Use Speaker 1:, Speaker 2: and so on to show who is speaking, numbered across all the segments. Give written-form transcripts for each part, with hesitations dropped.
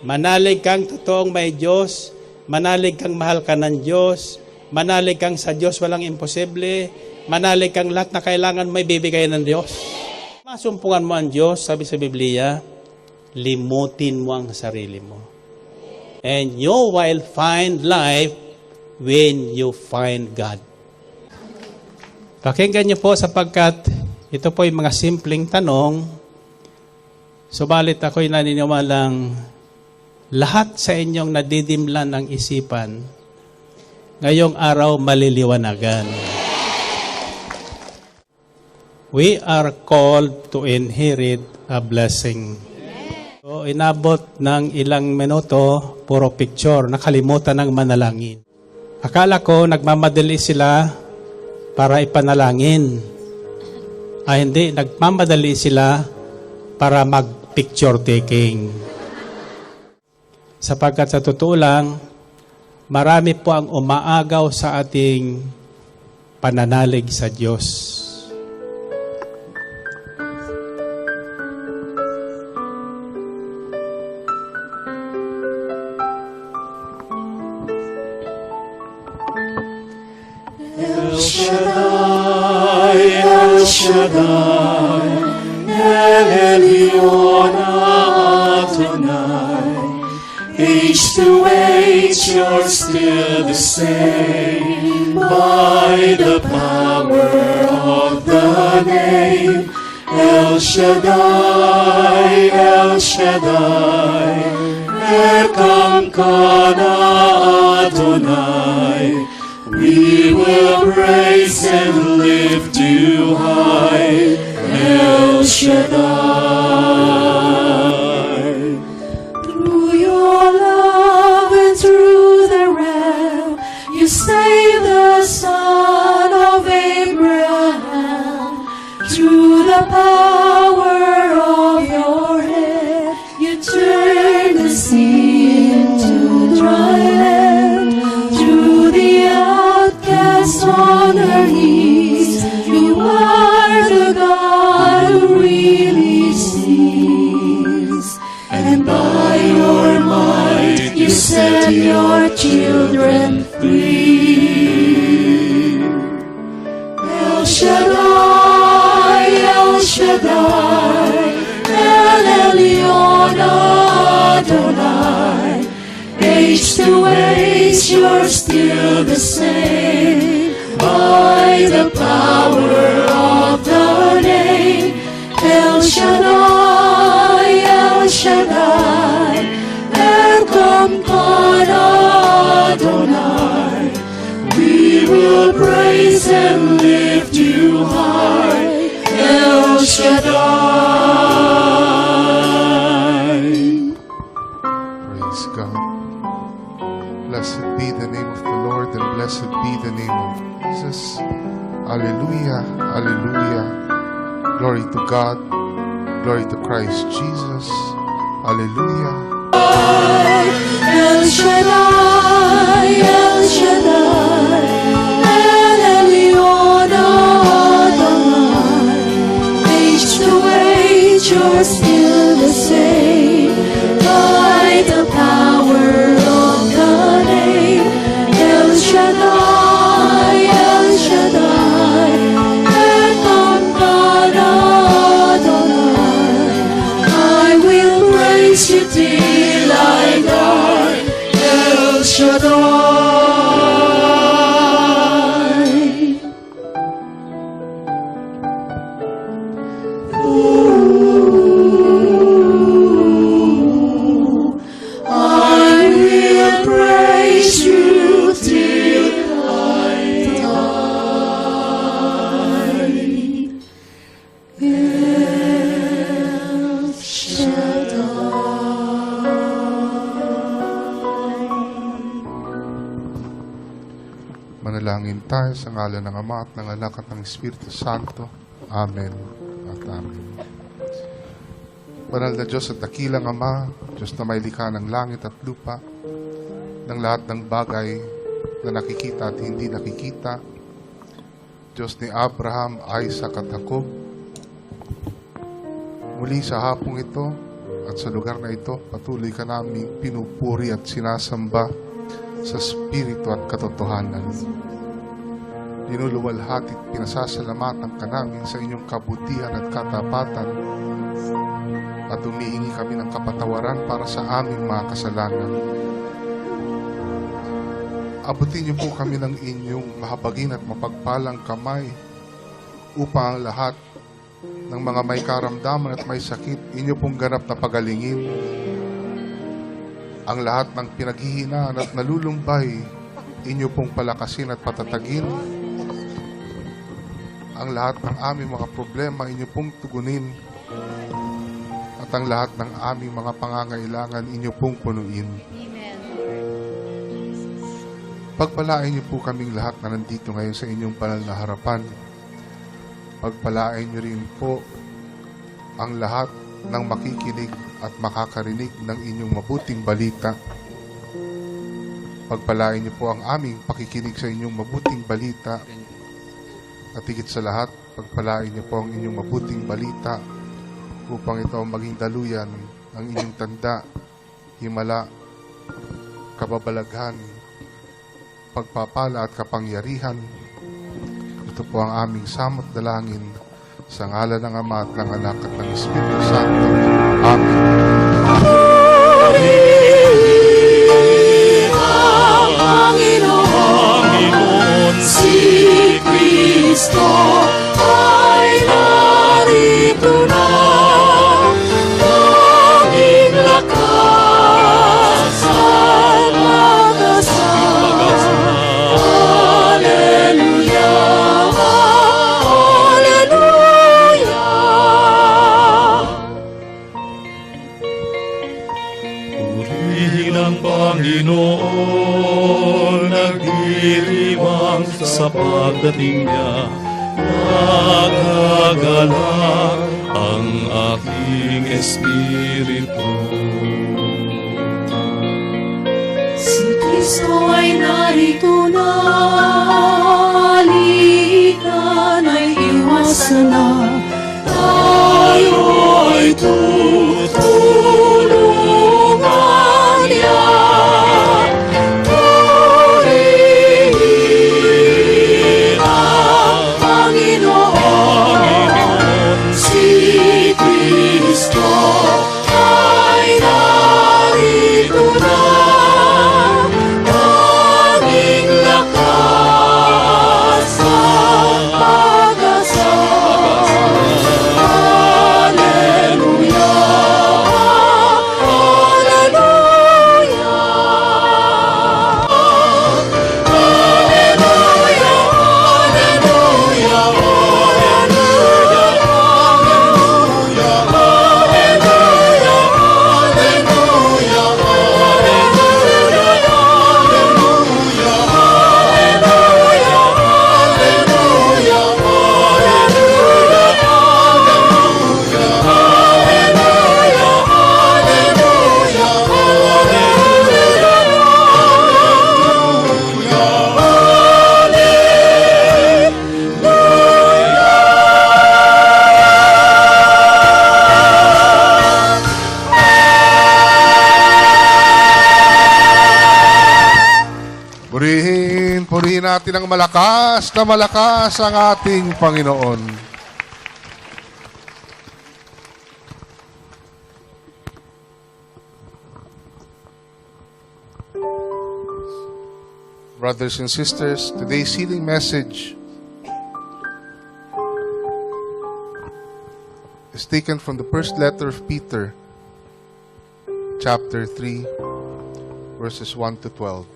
Speaker 1: Manalig kang totoong may Diyos. Manalig kang mahal ka ng Diyos. Manalig kang sa Diyos walang imposible. Manalig kang lahat na kailangan may bibigay ng Diyos. Masumpungan mo ang Diyos, sabi sa Biblia, limutin mo ang sarili mo. And you will find life when you find God. Pakinggan niyo po sapagkat ito po yung mga simpleng tanong. Subalit ako'y naniniwalang lahat sa inyong nadidimlan ng isipan, ngayong araw maliliwanagan. We are called to inherit a blessing. So, inabot ng ilang minuto, puro picture, nakalimutan ng manalangin. Akala ko nagmamadali sila para ipanalangin. Hindi, nagmamadali sila para mag-picture taking. Sapagkat sa totoo lang, marami po ang umaagaw sa ating pananalig sa Diyos.
Speaker 2: El Shaddai, El Shaddai, El Elyon Adonai. Age to age, you're still the same. By the power of the name, El Shaddai, El Shaddai, Elkamkana Adonai. We will praise and lift you high, El Shaddai. Through your love and through the ram, you saved the son of Abraham. Through the power of your hand, you turned the sea into dry land. Through the outcast on her knees, you are the God who really sees. And by your might, you set your children free. El Shaddai, El Shaddai, El Elyon Adonai. Age to age, you're still the same. By the power of the name, El Shaddai, El Shaddai, Elkamkana Adonai. We will praise and lift you high, El Shaddai.
Speaker 3: Praise God. Blessed be the name of the Lord, and blessed be the name of Jesus. Alleluia, alleluia. Glory to God. Glory to Christ Jesus. Alleluia.
Speaker 2: El Shaddai, El Shaddai, El Elyon Adonai. Age to age, you're still the same. By the power of the name, El Shaddai, El Shaddai, Elkamkana Adonai. I will praise you till I die, El Shaddai. Ooh, I will praise you till I die, El Shaddai.
Speaker 3: Manalangin tayo sa ngalan ng Ama at ng Anak at ng Espiritu Santo. Amen at Amen. Banal na Diyos at dakilang Ama, Diyos na may likha ng langit at lupa, ng lahat ng bagay na nakikita at hindi nakikita, Diyos ni Abraham, Isaac at Jacob. Muli sa hapong ito, At sa lugar na ito, patuloy ka naming pinupuri at sinasamba sa spirito at katotohanan. Linuluwalhati at pinasasalamatan ka namin sa inyong kabutihan at katapatan at humihingi kami ng kapatawaran para sa aming mga kasalanan. Abutin niyo po kami ng inyong mahabagin at mapagpalang kamay upang ang lahat ng mga may karamdaman at may sakit, inyo pong ganap na pagalingin. Ang lahat ng pinaghihinaan at nalulumbay, inyo pong palakasin at patatagin. Ang lahat ng aming mga problema, inyo pong tugunin. At ang lahat ng aming mga pangangailangan, inyo pong punuin. Pagpalain niyo po kaming lahat na nandito ngayon sa inyong banal na harapan. Pagpalain niyo rin po ang lahat ng makikinig at makakarinig ng inyong mabuting balita. Pagpalain niyo po ang aming pakikinig sa inyong mabuting balita. At higit sa lahat, pagpalain niyo po ang inyong mabuting balita upang ito maging daluyan ng inyong tanda, himala, kababalaghan, pagpapala at kapangyarihan. Ito po ang aming samot dalangin sa ngalan ng Ama at ng Anak at ng Espiritu Santo. Amen.
Speaker 2: Ang Panginoon, si Kristo ay narito na. Tanging lakas at lakas. Hallelujah, hallelujah.
Speaker 4: Purihin ang Panginoon, nagdiriwang sa pagdating niya. Nagagalak ang aking espiritu.
Speaker 2: Si Kristo ay narito na, halika na'y iwasan na, tayo ay tutulungan niya. Purihin ang Panginoon, si Kristo ay narito na. Tanging lakas at pag-asa. Hallelujah, hallelujah. Hallelujah, hallelujah,
Speaker 3: Purihin natin ang malakas na malakas ang ating Panginoon. Brothers and sisters, today's healing message is taken from the first letter of Peter, chapter 3, verses 1 to 12.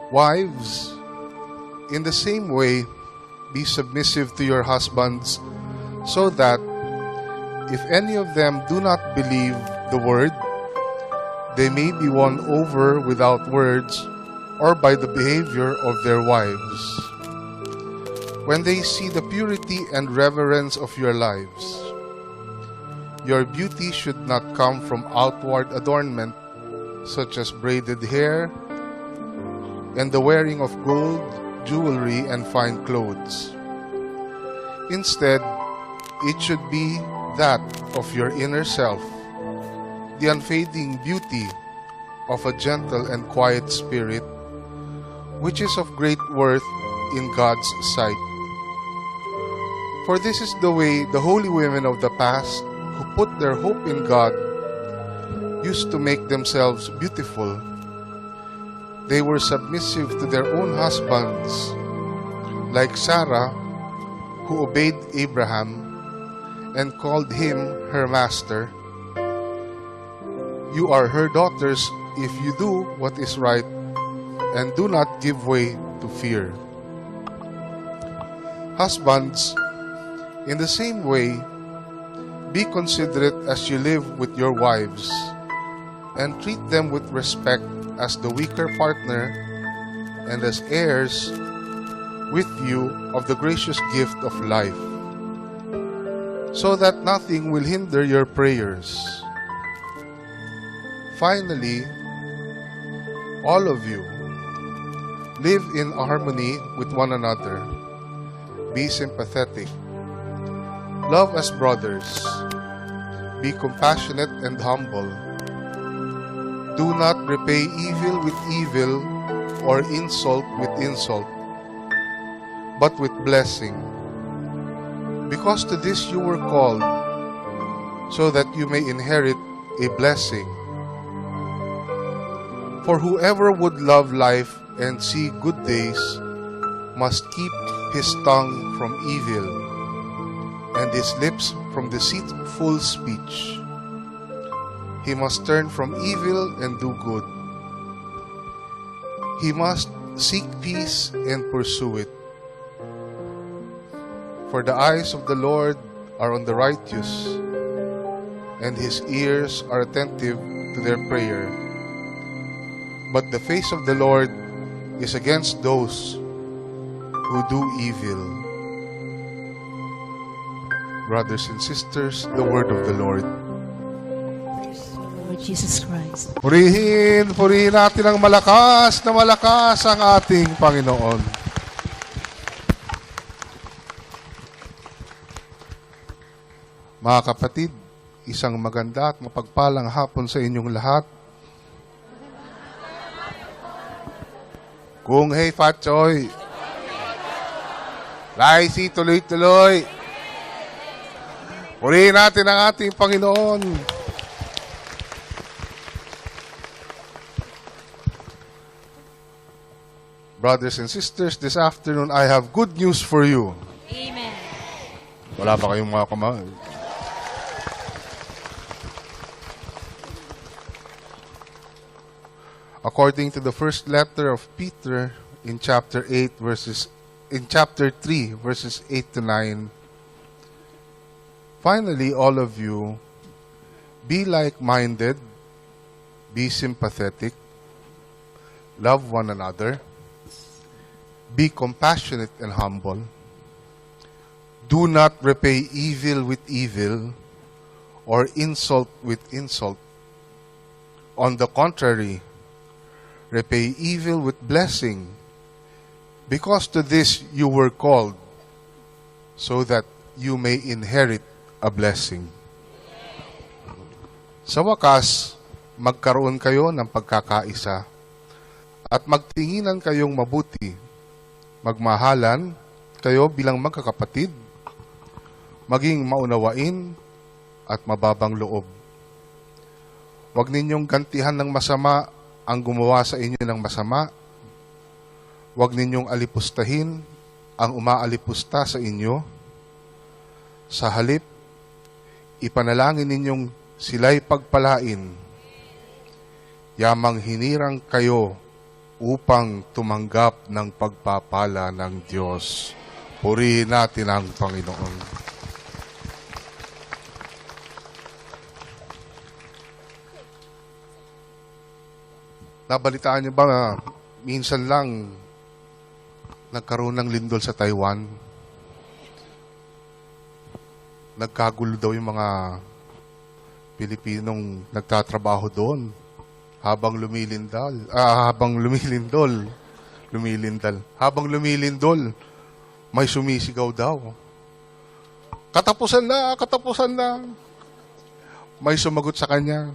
Speaker 3: Wives, in the same way, be submissive to your husbands, so that if any of them do not believe the word, they may be won over without words or by the behavior of their wives. When they see the purity and reverence of your lives, your beauty should not come from outward adornment, such as braided hair, and the wearing of gold jewelry and fine clothes. Instead, it should be that of your inner self, the unfading beauty of a gentle and quiet spirit, which is of great worth in God's sight. For this is the way the holy women of the past, who put their hope in God, used to make themselves beautiful. They were submissive to their own husbands, like Sarah, who obeyed Abraham and called him her master. You are her daughters if you do what is right and do not give way to fear. Husbands, in the same way, be considerate as you live with your wives, and treat them with respect as the weaker partner and as heirs with you of the gracious gift of life, so that nothing will hinder your prayers. Finally, all of you, live in harmony with one another. Be sympathetic. Love as brothers. Be compassionate and humble. Do not repay evil with evil or insult with insult, but with blessing. Because to this you were called, so that you may inherit a blessing. For whoever would love life and see good days must keep his tongue from evil and his lips from deceitful speech. He must turn from evil and do good. He must seek peace and pursue it. For the eyes of the Lord are on the righteous, and his ears are attentive to their prayer. But the face of the Lord is against those who do evil. Brothers and sisters, the word of the Lord.
Speaker 5: Lord Jesus Christ.
Speaker 3: Purihin natin ang malakas na malakas ang ating Panginoon. Mga kapatid, isang maganda at mapagpalang hapon sa inyong lahat. Kung hey Fatsoy, Laisi, tuloy-tuloy. Purihin natin ang ating Panginoon. Brothers and sisters, this afternoon I have good news for you.
Speaker 5: Amen.
Speaker 3: Wala pa kayong mga kamay. According to the first letter of Peter in chapter 3 verses 8 to 9. Finally, all of you, be like-minded, be sympathetic, love one another, be compassionate and humble. Do not repay evil with evil or insult with insult. On the contrary, repay evil with blessing, because to this you were called, so that you may inherit a blessing. Sa wakas, magkaroon kayo ng pagkakaisa at magtinginan kayong mabuti. Magmahalan kayo bilang magkakapatid, maging maunawain at mababang loob. Huwag ninyong gantihan ng masama ang gumawa sa inyo ng masama. Huwag ninyong alipustahin ang umaalipusta sa inyo. Sa halip, ipanalangin ninyong sila'y pagpalain. Yamang hinirang kayo upang tumanggap ng pagpapala ng Diyos. Purihin natin ang Panginoon. Nabalitaan niyo ba na minsan lang nagkaroon ng lindol sa Taiwan? Nagkagulo daw yung mga Pilipinong nagtatrabaho doon habang lumilindol. lumilindal. Habang lumilindol, may sumisigaw daw. Katapusan na, katapusan na. May sumagot sa kanya,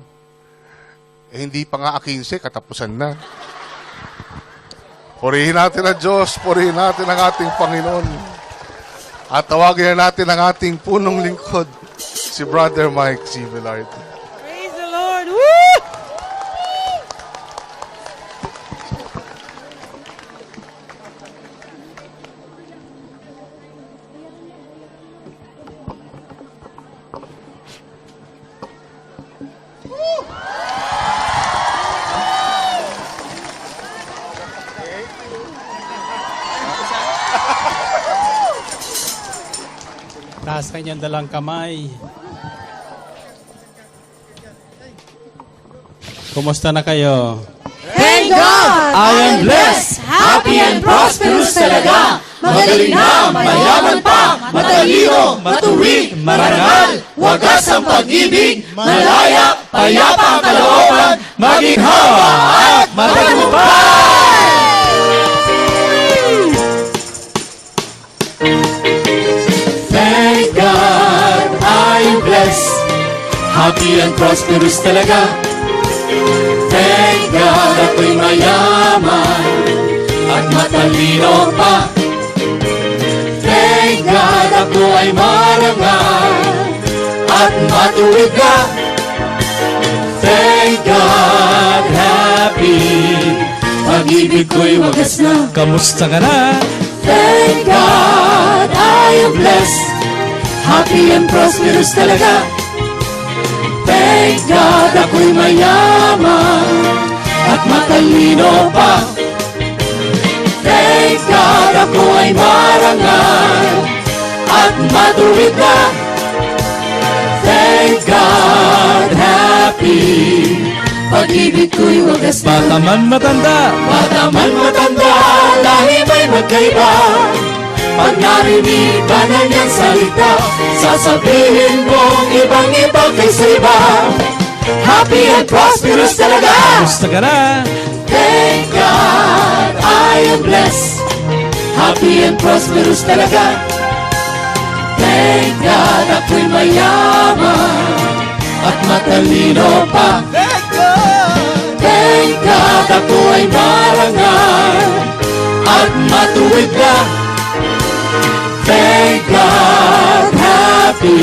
Speaker 3: hindi pa nga 15, katapusan na. Purihin natin ang Diyos, purihin natin ang ating Panginoon. At tawagin na natin ang ating punong lingkod, si Brother Mike C. Villard.
Speaker 5: Praise the Lord. Woo!
Speaker 1: Taas sa inyong dalang kamay. Kumusta na kayo?
Speaker 2: Thank God! I am blessed, happy and prosperous talaga. Magaling na, mayaman pa, matalino, matuwid, marangal, wagas ang pag-ibig, malaya, payapa ang kalooban, maginhawa at matagumpay! Thank God, I am blessed, happy and prosperous talaga. Thank God, ako'y mayaman at matalino pa. Thank God, ako ay marangal at matuwid ka. Thank God, happy, pag-ibig ko'y wagas na.
Speaker 4: Kamusta ka na?
Speaker 2: Thank God, I am blessed, happy and prosperous talaga. Thank God, ako'y mayaman at matalino pa. Thank God, ako ay marangal at matuwid na. Thank God, happy, pag-ibig ko'y wagas na.
Speaker 4: Bata man matanda,
Speaker 2: Bata man matanda, lahi may magkaiba. Pag narinig ka na niyang salita, sasabihin mong ibang-iba kaysa iba. Happy and prosperous talaga.
Speaker 4: kamusta ka na?
Speaker 2: Thank God, I am blessed, happy and prosperous talaga. Thank God, ako'y mayaman at matalino pa. Thank God, ako ay marangal at matuwid na. Thank God, happy,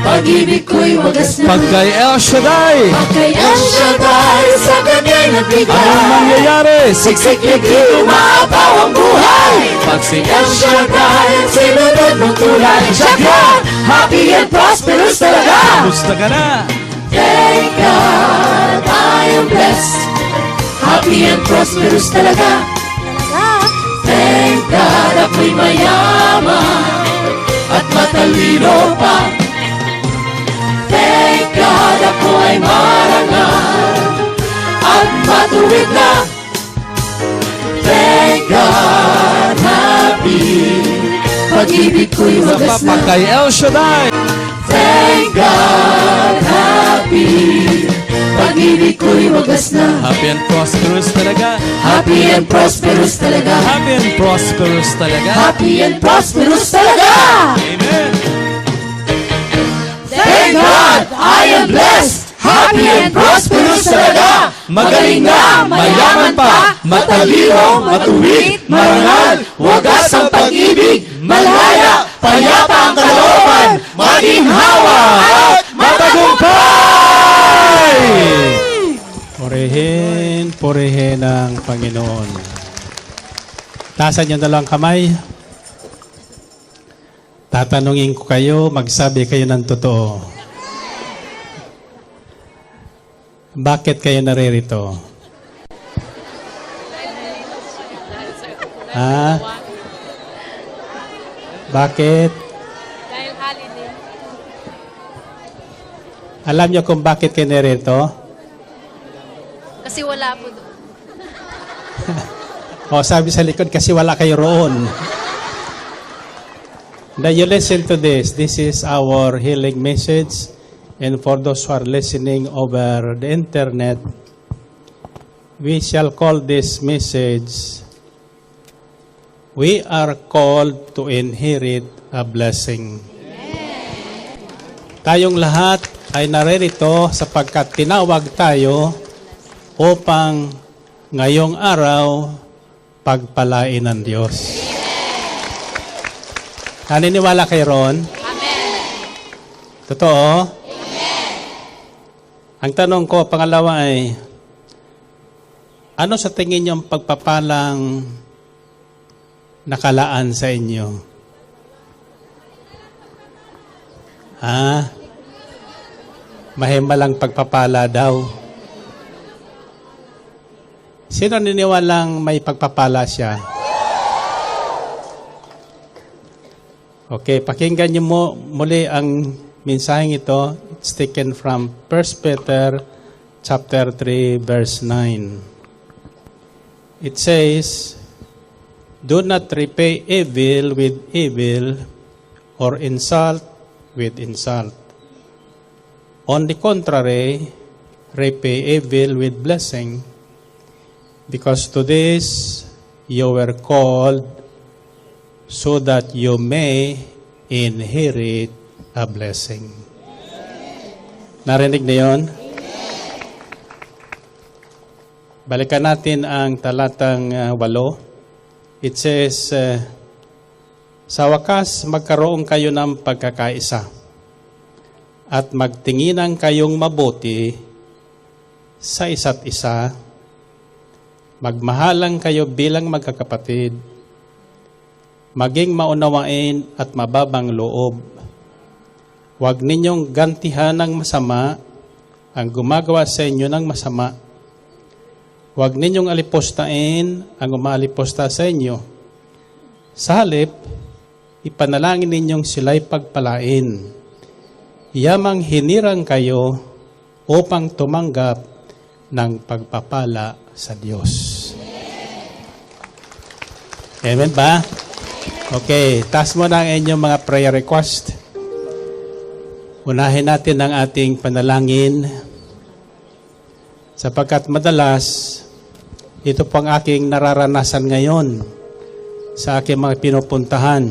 Speaker 2: pag-ibig ko'y wagas na.
Speaker 4: Pagkay El Shaddai,
Speaker 2: Pagkay El Shaddai, sa kanya'y nagbigay.
Speaker 4: anong mangyayari?
Speaker 2: Siksik-liklik, umaapaw ang buhay. Pag si El Shaddai, sinunod mong tulay. Siya ka, happy and prosperous talaga.
Speaker 4: Kamusta ka na?
Speaker 2: Thank God, I am blessed, happy and prosperous talaga. Thank God, ako'y mayaman at matalino pa. Thank God, ako ay marangal at matuwid na. Thank God, happy, pag-ibig ko'y
Speaker 4: Sa
Speaker 2: wagas na.
Speaker 4: Pagkay El Shaddai,
Speaker 2: Thank God, happy, pag-ibig ko'y wagas na.
Speaker 4: happy and prosperous talaga.
Speaker 2: Happy and prosperous talaga.
Speaker 4: Happy and prosperous talaga.
Speaker 2: Happy and prosperous talaga.
Speaker 4: Amen.
Speaker 2: Thank God, I am blessed, happy and prosperous talaga. Magaling na, mayaman pa, matalino, matuwid, marangal, wagas ang pag-ibig, malaya, payapa ang kalooban, maginhawa at matagumpay!
Speaker 1: Purihin, purihin ang Panginoon. Taasan niyo dalang kamay. Tatanungin ko kayo, magsabi kayo ng totoo. Bakit kayo naririto? Ha? Bakit?
Speaker 5: Dahil holiday.
Speaker 1: Alam niyo kung bakit kayo naririto?
Speaker 5: Kasi wala po doon.
Speaker 1: O sabi sa likod, kasi wala kayo roon. Now you listen to this. This is our healing message. And for those who are listening over the internet, we shall call this message We are called to inherit a blessing. Tayong lahat ay naririto sapagkat tinawag tayo upang ngayong araw pagpalain ng Diyos. Naniniwala kayo ron? Totoo? Ang tanong ko, pangalawa ay, ano sa tingin niyo ang pagpapalang nakalaan sa inyo? Mahimalang pagpapala daw. Sino niniwalang may pagpapala siya? Okay, pakinggan niyo muli ang mensaheng ito. It's taken from 1 Peter chapter 3 verse 9. It says, "Do not repay evil with evil or insult with insult. On the contrary, repay evil with blessing, because to this you were called, so that you may inherit a blessing." Narinig na yun? Balikan natin ang talatang 8. It says, sa wakas magkaroon kayo ng pagkakaisa at magtinginan kayong mabuti sa isa't isa. Magmahalang kayo bilang magkakapatid. Maging maunawain at mababang loob. Huwag ninyong gantihan ng masama ang gumagawa sa inyo ng masama. Huwag ninyong alipostain ang umaliposta sa inyo. Sa halip, ipanalangin ninyong sila'y pagpalain. Yamang hinirang kayo upang tumanggap ng pagpapala sa Diyos. Amen ba? Okay, taas mo na ang inyong mga prayer request. Unahin natin ang ating panalangin sapagkat madalas ito po ang aking nararanasan ngayon sa aking mga pinupuntahan.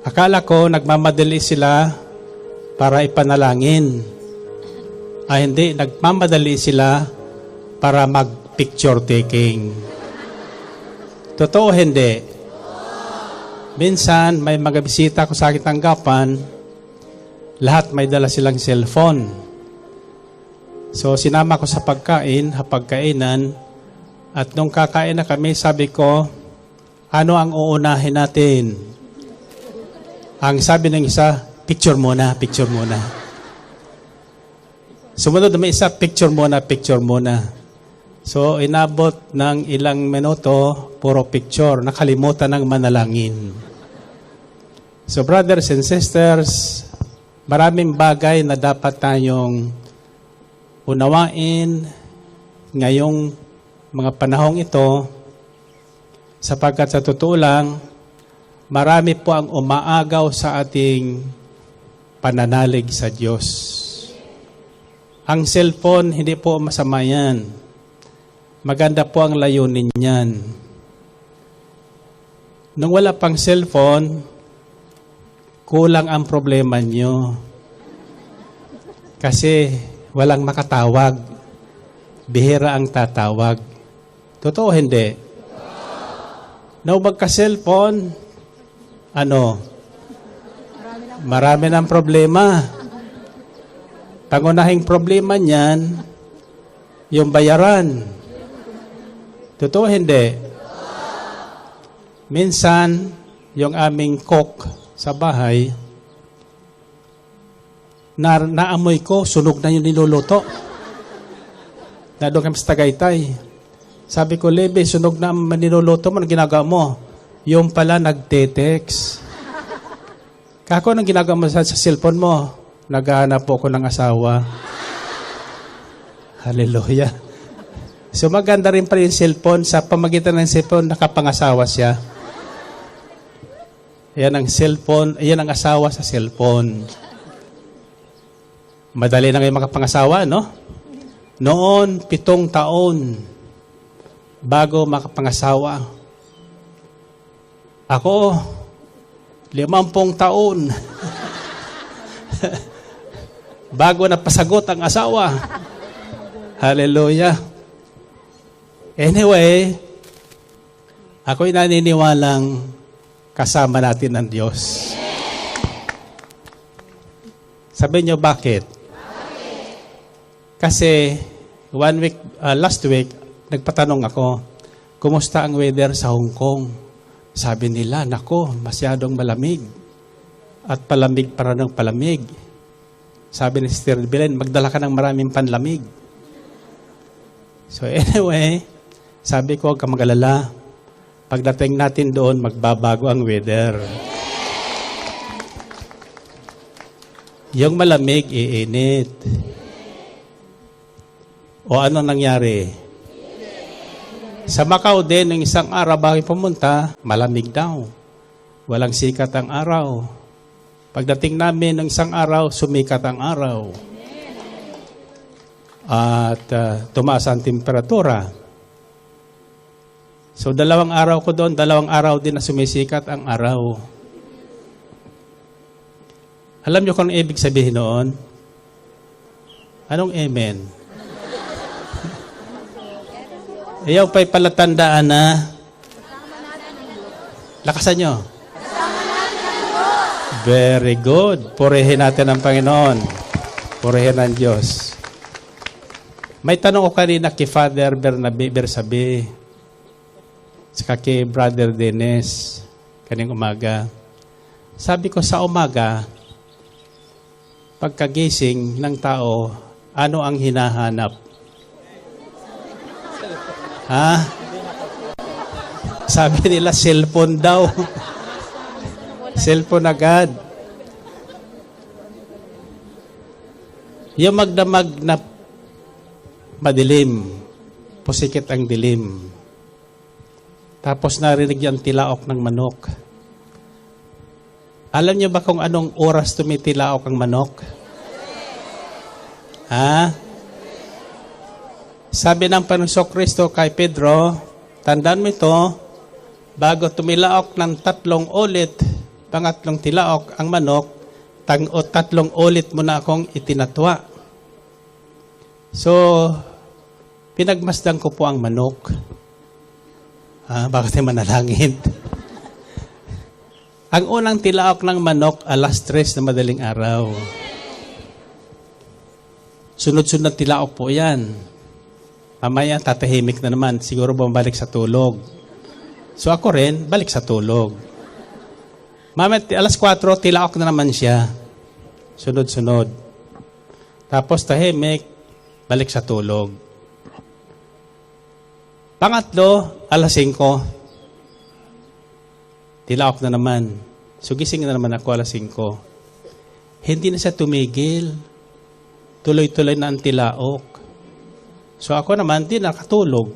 Speaker 1: Akala ko nagmamadali sila para ipanalangin. Hindi, nagmamadali sila para mag-picture taking. Totoo hindi? Minsan, may mga bisita ko sa aking tanggapan, lahat may dala silang cellphone. So, sinama ko sa hapagkainan, at nung kakain na kami, sabi ko, ano ang uunahin natin? Ang sabi ng isa, picture muna, picture muna. Sumunod na may isa, picture muna. So, inabot ng ilang minuto, puro picture, nakalimutan ng manalangin. So, brothers and sisters, maraming bagay na dapat tayong unawain ngayong mga panahong ito, sapagkat sa totoo lang, marami po ang umaagaw sa ating pananalig sa Diyos. Ang cellphone, hindi po masama yan. Maganda po ang layunin niyan. Nung wala pang cellphone, kulang ang problema nyo. Kasi walang makatawag. Bihira ang tatawag. Totoo hindi? Nung magka-cellphone, marami ng problema. Pangunahing problema niyan, yung bayaran. Totoo hindi? Minsan, yung aming cook sa bahay, naamoy ko, sunog na yung niluluto. Doon kami sa Tagaytay. Sabi ko, Lebe, sunog na ang niluluto mo, anong ginagawa mo? Yung pala, nagte-text. Kako, anong ginagawa mo sa cellphone mo? Naghahanap po ako ng asawa. Hallelujah. So maganda rin pa yung cellphone. Sa pamagitan ng cellphone, nakapangasawa siya. Yan ang cellphone, yan ang asawa sa cellphone. Madali na ngayon makapangasawa, no? Noon, 7 taon bago makapangasawa. Ako, 50 taon. Bago napasagot ang asawa. Hallelujah. Anyway, ako'y naniniwalang kasama natin ang Diyos. Sabihin niyo bakit? Kasi last week, nagpatanong ako, kumusta ang weather sa Hong Kong? Sabi nila, nako, masyadong malamig. At palamig para ng palamig. Sabi ni Sister Belen, magdala ka ng maraming panlamig. So anyway, sabi ko, huwag ka mag-alala. Pagdating natin doon, magbabago ang weather. Yung malamig, iinit. O ano nangyari? Sa Macau din, ng isang araw bago pumunta, malamig daw. Walang sikat ang araw. Pagdating namin ng isang araw, sumikat ang araw. At tumaas ang temperatura. So 2 araw ko doon, 2 araw din na sumisikat ang araw. Alam niyo kung ibig sabihin noon? Anong amen? Ayaw pa'y palatandaan na lakasan nyo. Very good. Purihin natin ang Panginoon. Purihin ang Diyos. May tanong ko kanina kay Father Bersabe, saka kay Brother Dennis, kaning umaga. Sabi ko sa umaga, pagkagising ng tao, ano ang hinahanap? Ha? Sabi nila, cellphone daw. Cellphone agad. Yung magdamag na madilim, pusikit ang dilim. Tapos narinig yung tilaok ng manok. Alam niyo ba kung anong oras tumitilaok ang manok? Ha? Sabi ng Panginoong Kristo kay Pedro, tandaan mo ito, bago tumilaok ng 3 ulit, pangatlong tilaok ang manok, 3 ulit mo na akong itinatwa. So, pinagmasdan ko po ang manok. Bakit ay manalangin? Ang unang tilaok ng manok, 3:00 na madaling araw. Sunod-sunod na tilaok po yan. Mamaya, tatahimik na naman. Siguro bumalik sa tulog. So ako rin, balik sa tulog. Mamaya, 4:00, tilaok na naman siya. Sunod-sunod. Tapos tahimik, balik sa tulog. Pangatlo, 5:00. Tilaok na naman. So gising na naman ako 5:00. Hindi na siya tumigil. Tuloy-tuloy na ang tilaok. So ako naman, di nakatulog.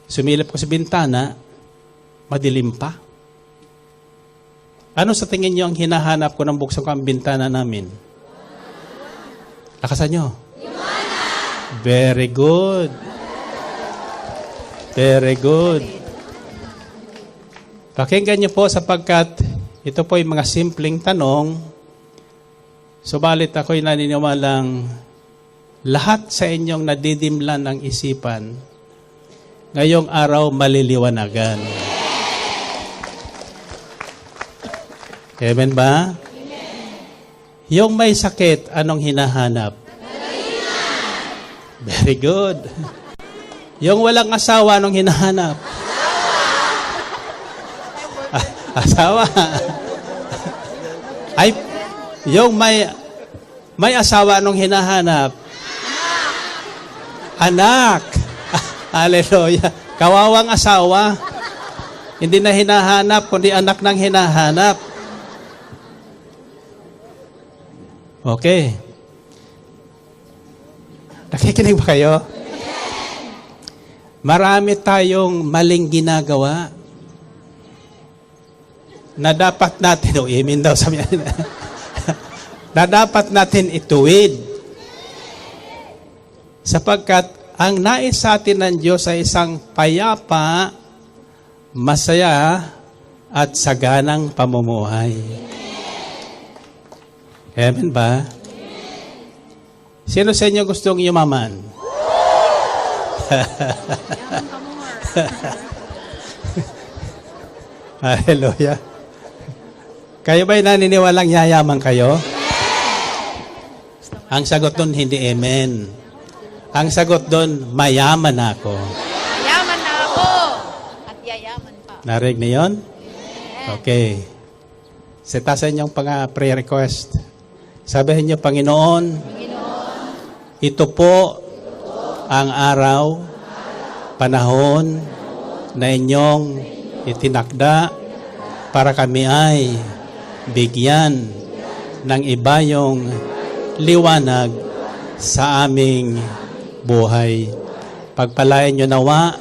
Speaker 1: Sumilip ko sa bintana, madilim pa. Ano sa tingin niyo ang hinahanap ko nang buksan ko ang bintana namin? Lakasan niyo. Very good. Very good. Pakinggan niyo po sapagkat ito po yung mga simpleng tanong. Subalit ako'y naniniwalang lahat sa inyong nadidimlan ng isipan, ngayong araw maliliwanagan. Amen ba? Amen. Yung may sakit, anong hinahanap? Very good. Yung walang asawa, anong hinahanap? Asawa. Ay, yung may asawa, anong hinahanap? Anak. Hallelujah. Kawawang asawa. Hindi na hinahanap, kundi anak nang hinahanap. Okay. Nakikinig ba kayo? Marami tayong maling ginagawa na dapat natin, amen daw sabi niya, na dapat natin ituwid. Sapagkat ang nais sa atin ng Diyos ay isang payapa, masaya, at saganang pamumuhay. Amen ba? Sino sa inyo gustong yumaman? Hallelujah. Kayo ba'y naniniwalang yayaman kayo? Ang sagot doon, hindi amen. Ang sagot doon, mayaman ako.
Speaker 5: Yayaman na ako. At yayaman pa.
Speaker 1: Narinig niyo yun? Okay. Seta sa inyong prayer request. Sabihin niyo, Panginoon, ito po ang araw, panahon na inyong itinakda para kami ay bigyan ng ibayong liwanag sa aming buhay. Pagpalain niyo nawa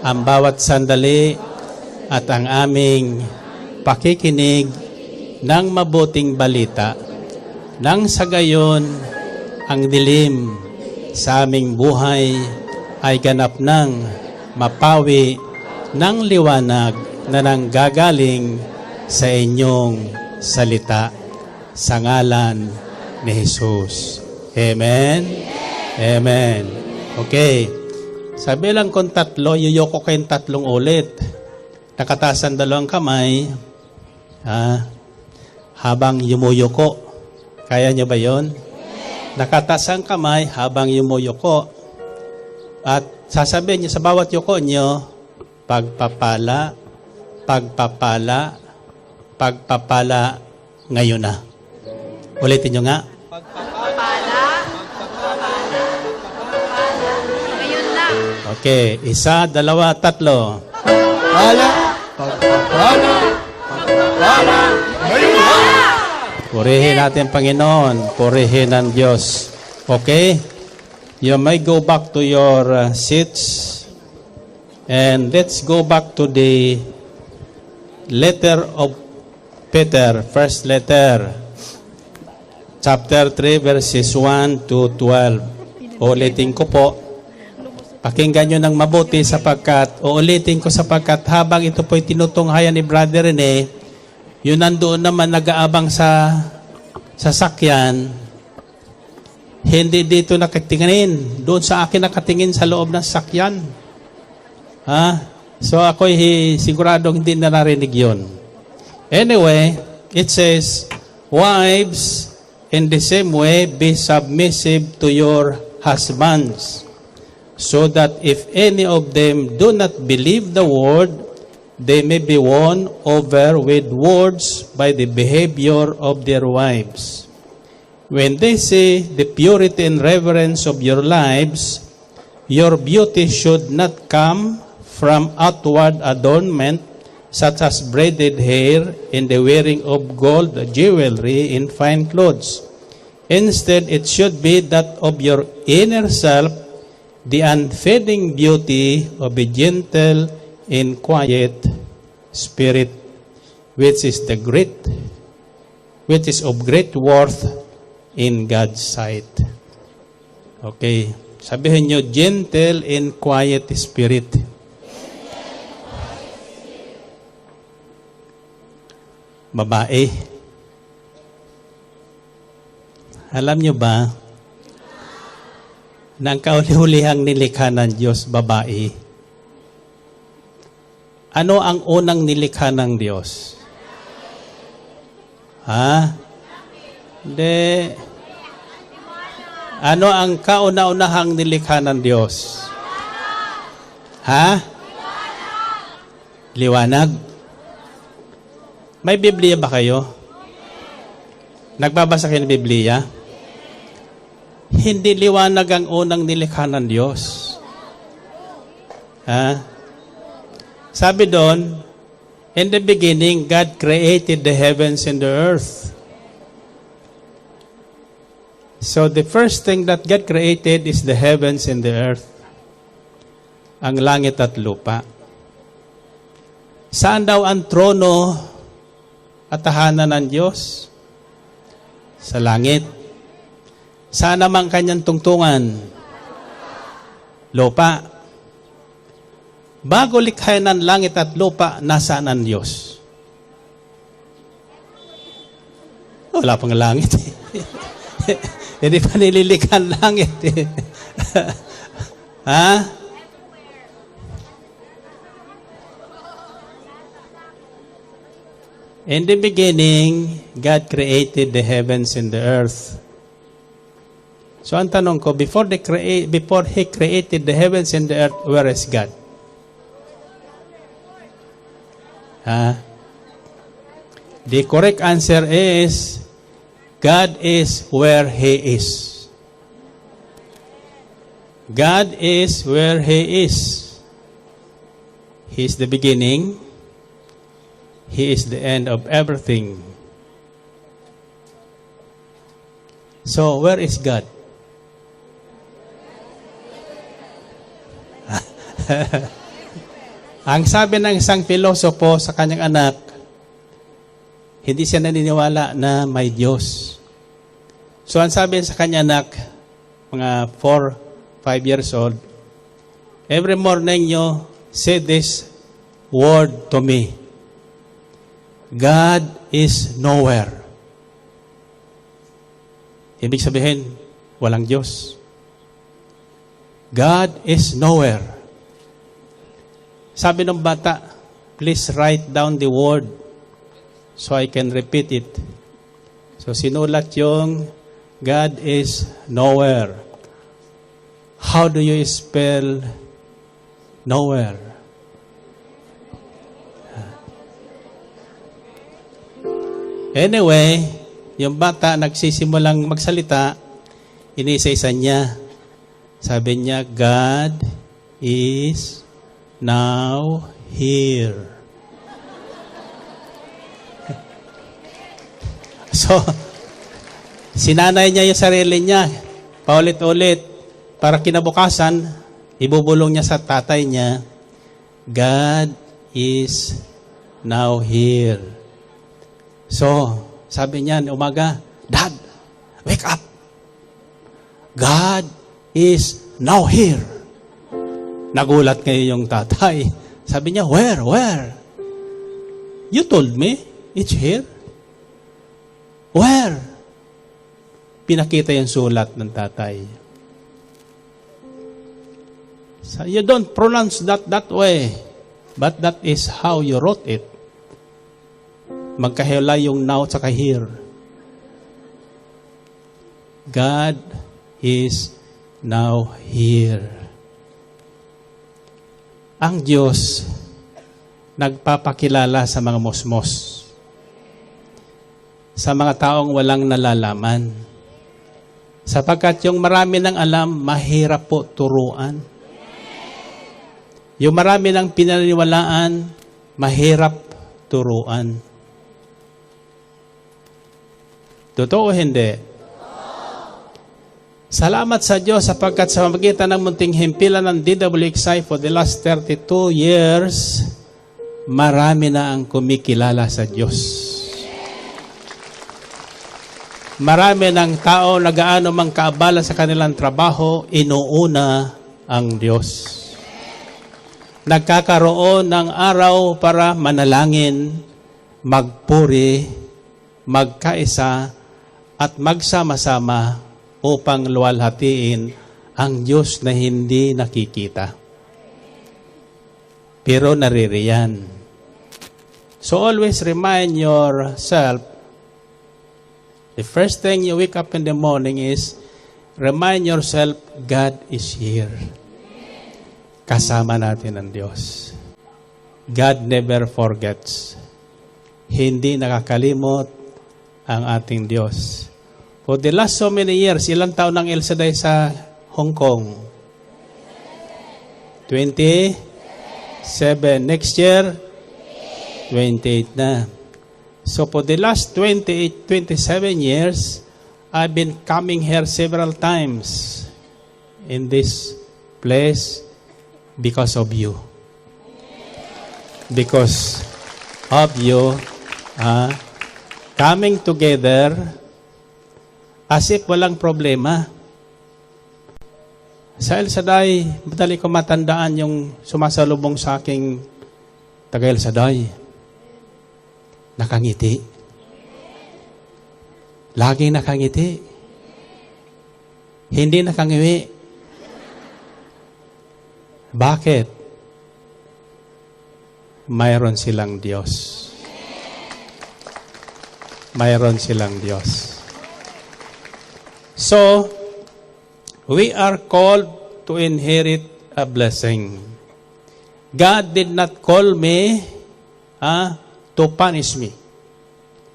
Speaker 1: ang bawat sandali at ang aming pakikinig ng mabuting balita nang sa gayon ang dilim sa aming buhay ay ganap ng mapawi ng liwanag na nanggagaling sa inyong salita sa ngalan ni Jesus. Amen? Amen. Okay. Sabi lang kung tatlo, yuyoko kayong 3 ulit. Nakataas ang 2 kamay. Habang yumuyoko. Kaya niyo ba yon? Nakataas ang kamay habang yumuyoko. At sasabihin niyo sa bawat yuko niyo, pagpapala, pagpapala, pagpapala ngayon na. Ulitin niyo nga.
Speaker 5: Pagpapala. Ngayon na.
Speaker 1: Okay. 1, 2, 3. Purihin natin, Panginoon. Purihin ang Diyos. Okay? You may go back to your seats. And let's go back to the letter of Peter. First letter. Chapter 3, verses 1 to 12. Ulitin ko po. Pakinggan nyo ng mabuti sapagkat, uulitin ko sapagkat habang ito po'y tinutunghayan ni Brother Rene, yun nandoon naman nag-aabang sa sasakyan, hindi dito nakatingin. Doon sa akin nakatingin sa loob ng sasakyan. So ako'y siguradong hindi narinig yun. Anyway, it says, wives, in the same way, be submissive to your husbands, so that if any of them do not believe the word, they may be won over with words by the behavior of their wives. When they say the purity and reverence of your lives, your beauty should not come from outward adornment, such as braided hair and the wearing of gold jewelry in fine clothes. Instead, it should be that of your inner self, the unfading beauty of a gentle and quiet spirit, which is of great worth in God's sight. Okay. Sabihin nyo, gentle and quiet spirit. Babae. Alam nyo ba, na ang kauli-hulihang nilikha ng Diyos, babae. Ano ang unang nilikha ng Diyos? Hindi. Ano ang kauna-unahang nilikha ng Diyos? Liwanag. May Biblia ba kayo? Nagbabasa kayo ng Biblia? Hindi liwanag ang unang nilikha ng Diyos. Sabi doon, in the beginning, God created the heavens and the earth. So the first thing that God created is the heavens and the earth. Ang langit at lupa. Saan daw ang trono at tahanan ng Diyos? Sa langit. Saan naman kanyang tungtungan? Lupa. Bago likhain ng langit at lupa, nasaan ang Diyos? wala pang langit eh. Hindi pa nililikha ang langit eh. Ha? In the beginning, God created the heavens and the earth. So ang tanong ko, before He created the heavens and the earth, where is God? The correct answer is, God is where He is. God is where He is. He is the beginning. He is the end of everything. So, where is God? Ang sabi ng isang pilosopo sa kanyang anak, hindi siya naniniwala na may Diyos. So, ang sabi sa kanyang anak, mga 4, 5 years old, every morning you say this word to me. God is nowhere. Ibig sabihin, walang Diyos. God is nowhere. Sabi ng bata, please write down the word so I can repeat it. So sinulat yung God is nowhere. How do you spell nowhere? Anyway, yung bata nagsisimulang magsalita, inisa-isa niya. Sabi niya, God is now here. So, sinanay niya yung sarili niya, paulit-ulit, para kinabukasan, ibubulong niya sa tatay niya, God is now here. So, sabi niya, umaga, Dad, wake up. God is now here. Nagulat ngayon yung tatay. Sabi niya, where? You told me, it's here. Where? Pinakita yung sulat ng tatay. So, you don't pronounce that way, but that is how you wrote it. Magkahila yung now at saka here. God is now here. Ang Diyos nagpapakilala sa mga mosmos, sa mga taong walang nalalaman. Sapagkat yung marami ng alam, mahirap po turuan. Yung marami ng pinaniwalaan, mahirap turuan. Totoo o hindi? Salamat sa Diyos sapagkat sa pamamagitan ng munting himpilan ng DWXI for the last 32 years, marami na ang kumikilala sa Diyos. Marami ng tao na gaano mang kaabala sa kanilang trabaho, inuuna ang Diyos. Nagkakaroon ng araw para manalangin, magpuri, magkaisa, at magsama-sama upang luwalhatiin ang Diyos na hindi nakikita. Pero naririyan. So always remind yourself, the first thing you wake up in the morning is, remind yourself, God is here. Kasama natin ang Diyos. God never forgets. Hindi nakakalimot ang ating Diyos. For the last so many years, ilang taon ng El Shaddai sa Hong Kong? 27. Next year, 28 na. So for the last 27 years, I've been coming here several times in this place because of you. Because of you, coming together as if walang problema. Sa El Shaddai, madali ko matandaan yung sumasalubong sa aking taga El Shaddai. Nakangiti. Laging nakangiti. Hindi nakangiwi. Bakit? Mayroon silang Diyos. Mayroon silang Diyos. So, we are called to inherit a blessing. God did not call me to punish me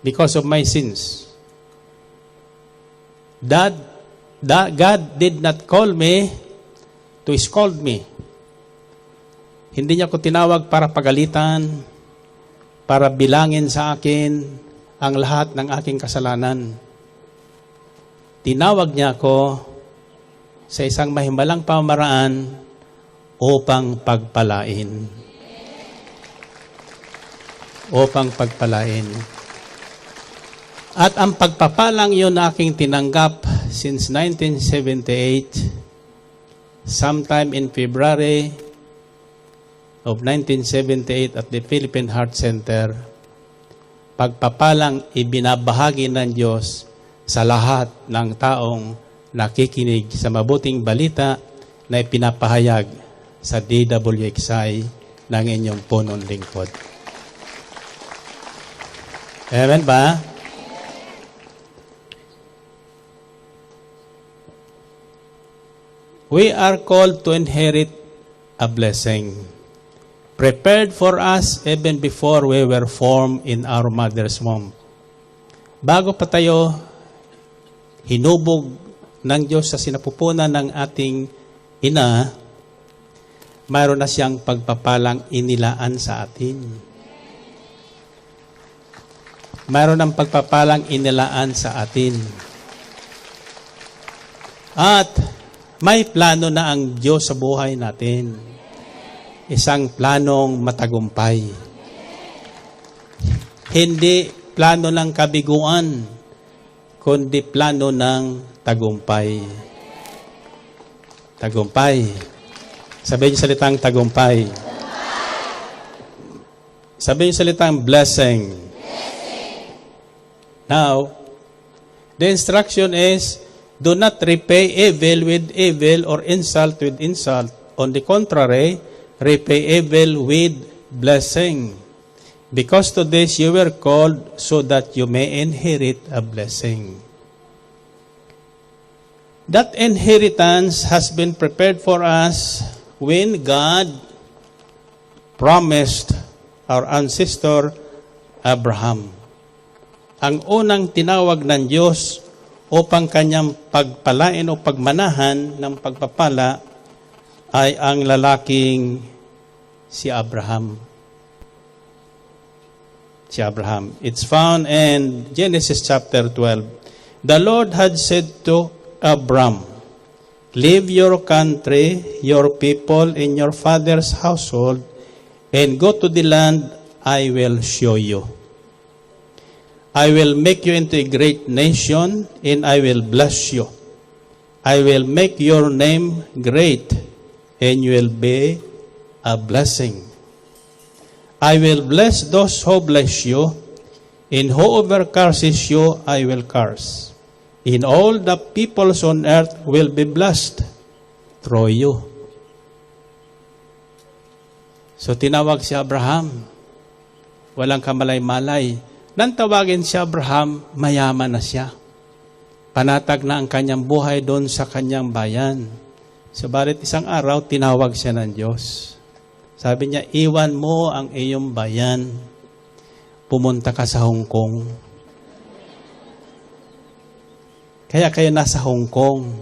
Speaker 1: because of my sins. God did not call me to scold me. Hindi niya ko tinawag para pagalitan, para bilangin sa akin ang lahat ng aking kasalanan. Tinawag niya ako sa isang mahimalang pamamaraan upang pagpalain. Upang pagpalain. At ang pagpapalang yun na aking tinanggap since 1978, sometime in February of 1978 at the Philippine Heart Center, pagpapalang ibinabahagi ng Diyos sa lahat ng taong nakikinig sa mabuting balita na ipinapahayag sa DWXI ng inyong punong lingkod. Amen ba? We are called to inherit a blessing, prepared for us even before we were formed in our mother's womb. Bago pa tayo hinubog ng Diyos sa sinapupunan ng ating ina, mayroon na siyang pagpapalang inilaan sa atin. Mayroon ng pagpapalang inilaan sa atin. At may plano na ang Diyos sa buhay natin. Isang planong matagumpay. Hindi plano ng kabiguan, kundi plano ng tagumpay. Tagumpay. Sabihin yung salitang tagumpay. Sabihin yung salitang blessing. Now, the instruction is, do not repay evil with evil or insult with insult. On the contrary, repay evil with blessing. Because to this you were called so that you may inherit a blessing. That inheritance has been prepared for us when God promised our ancestor Abraham. Ang unang tinawag ng Diyos upang kanyang pagpalain o pagmanahan ng pagpapala ay ang lalaking si Abraham. Si Abraham. It's found in Genesis chapter 12. The Lord had said to Abram, leave your country, your people, and your father's household, and go to the land I will show you. I will make you into a great nation, and I will bless you. I will make your name great, and you will be a blessing. I will bless those who bless you, and whoever curses you, I will curse. And all the peoples on earth will be blessed through you. So tinawag si Abraham. Walang kamalay-malay. Nang tawagin si Abraham, mayaman na siya. Panatag na ang kanyang buhay doon sa kanyang bayan. Subalit isang araw, tinawag siya ng Diyos. Sabi niya, iwan mo ang iyong bayan. Pumunta ka sa Hong Kong. Kaya kayo nasa Hong Kong.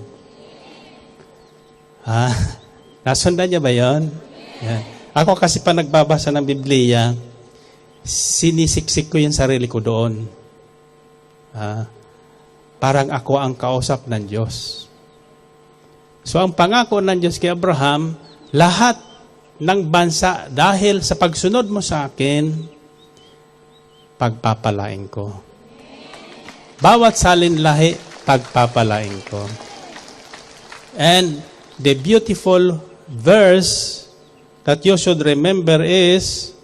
Speaker 1: Ha? Nasundan niya ba yun? Yan. Ako kasi pa nagbabasa ng Biblia, sinisiksik ko yung sarili ko doon. Parang ako ang kausap ng Diyos. So ang pangako ng Diyos kay Abraham, lahat ng bansa, dahil sa pagsunod mo sa akin, pagpapalain ko. Bawat salin lahi, pagpapalain ko. And the beautiful verse that you should remember is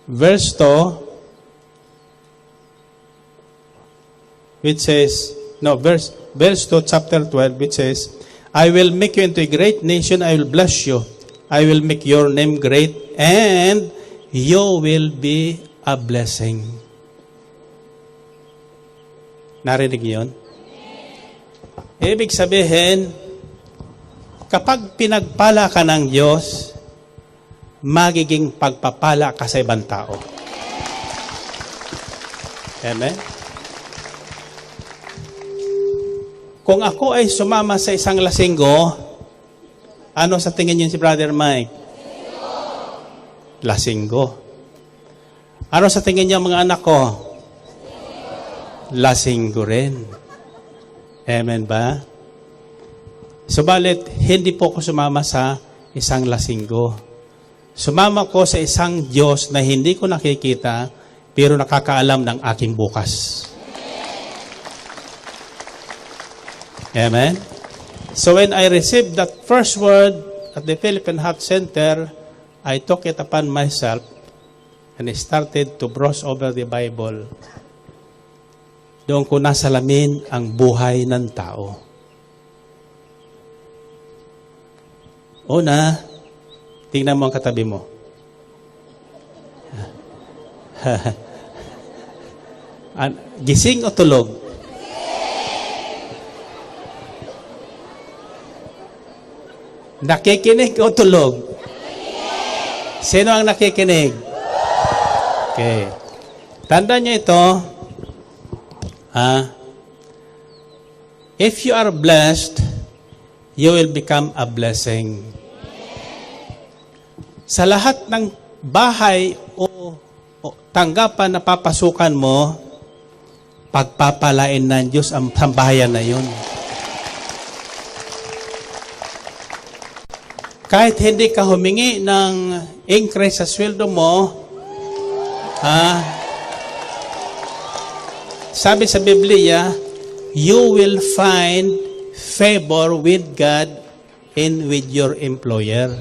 Speaker 1: verse 2, which says, no, verse 2, chapter 12, which says, I will make you into a great nation, I will bless you. I will make your name great, and you will be a blessing. Narinig niyo yun? Ibig sabihin, kapag pinagpala ka ng Diyos, magiging pagpapala ka sa ibang tao. Amen? Kung ako ay sumama sa isang lasinggo, ano sa tingin niyo si Brother Mike? Lasinggo. Ano sa tingin niyo mga anak ko? Lasinggo rin. Amen ba? Subalit, hindi po ako sumama sa isang lasinggo. Sumama ko sa isang Diyos na hindi ko nakikita, pero nakakaalam ng aking bukas. Amen? So when I received that first word at the Philippine Heart Center, I took it upon myself and I started to browse over the Bible. Doon ko nasalamin ang buhay ng tao. Una, tingnan mo ang katabi mo. Gising o tulog? Nakikinig o tulog? Sino ang nakikinig? Okay. Tandaan niyo ito. If you are blessed, you will become a blessing. Sa lahat ng bahay o tanggapan na papasukan mo, pagpapalain ng Diyos ang sambahayan na yun. Kahit hindi ka humingi ng increase sa sweldo mo, sabi sa Biblia, you will find favor with God and with your employer.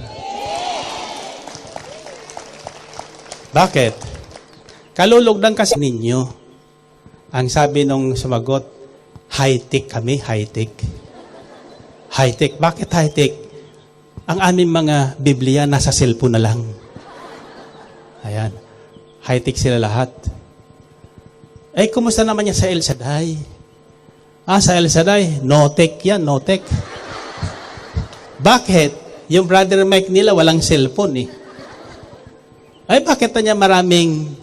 Speaker 1: Bakit? Kalulugdan kasi ninyo. Ang sabi nung sumagot, high-tech kami, high-tech. High-tech. Bakit high-tech? Ang aming mga Biblia nasa cellphone na lang. Ayan. High-tech sila lahat. Eh, kumusta naman yan sa El Shaddai? Sa El Shaddai, no-tech yan, no-tech. Bakit? Yung Brother Mike nila walang cellphone eh. Ay, bakit na niya maraming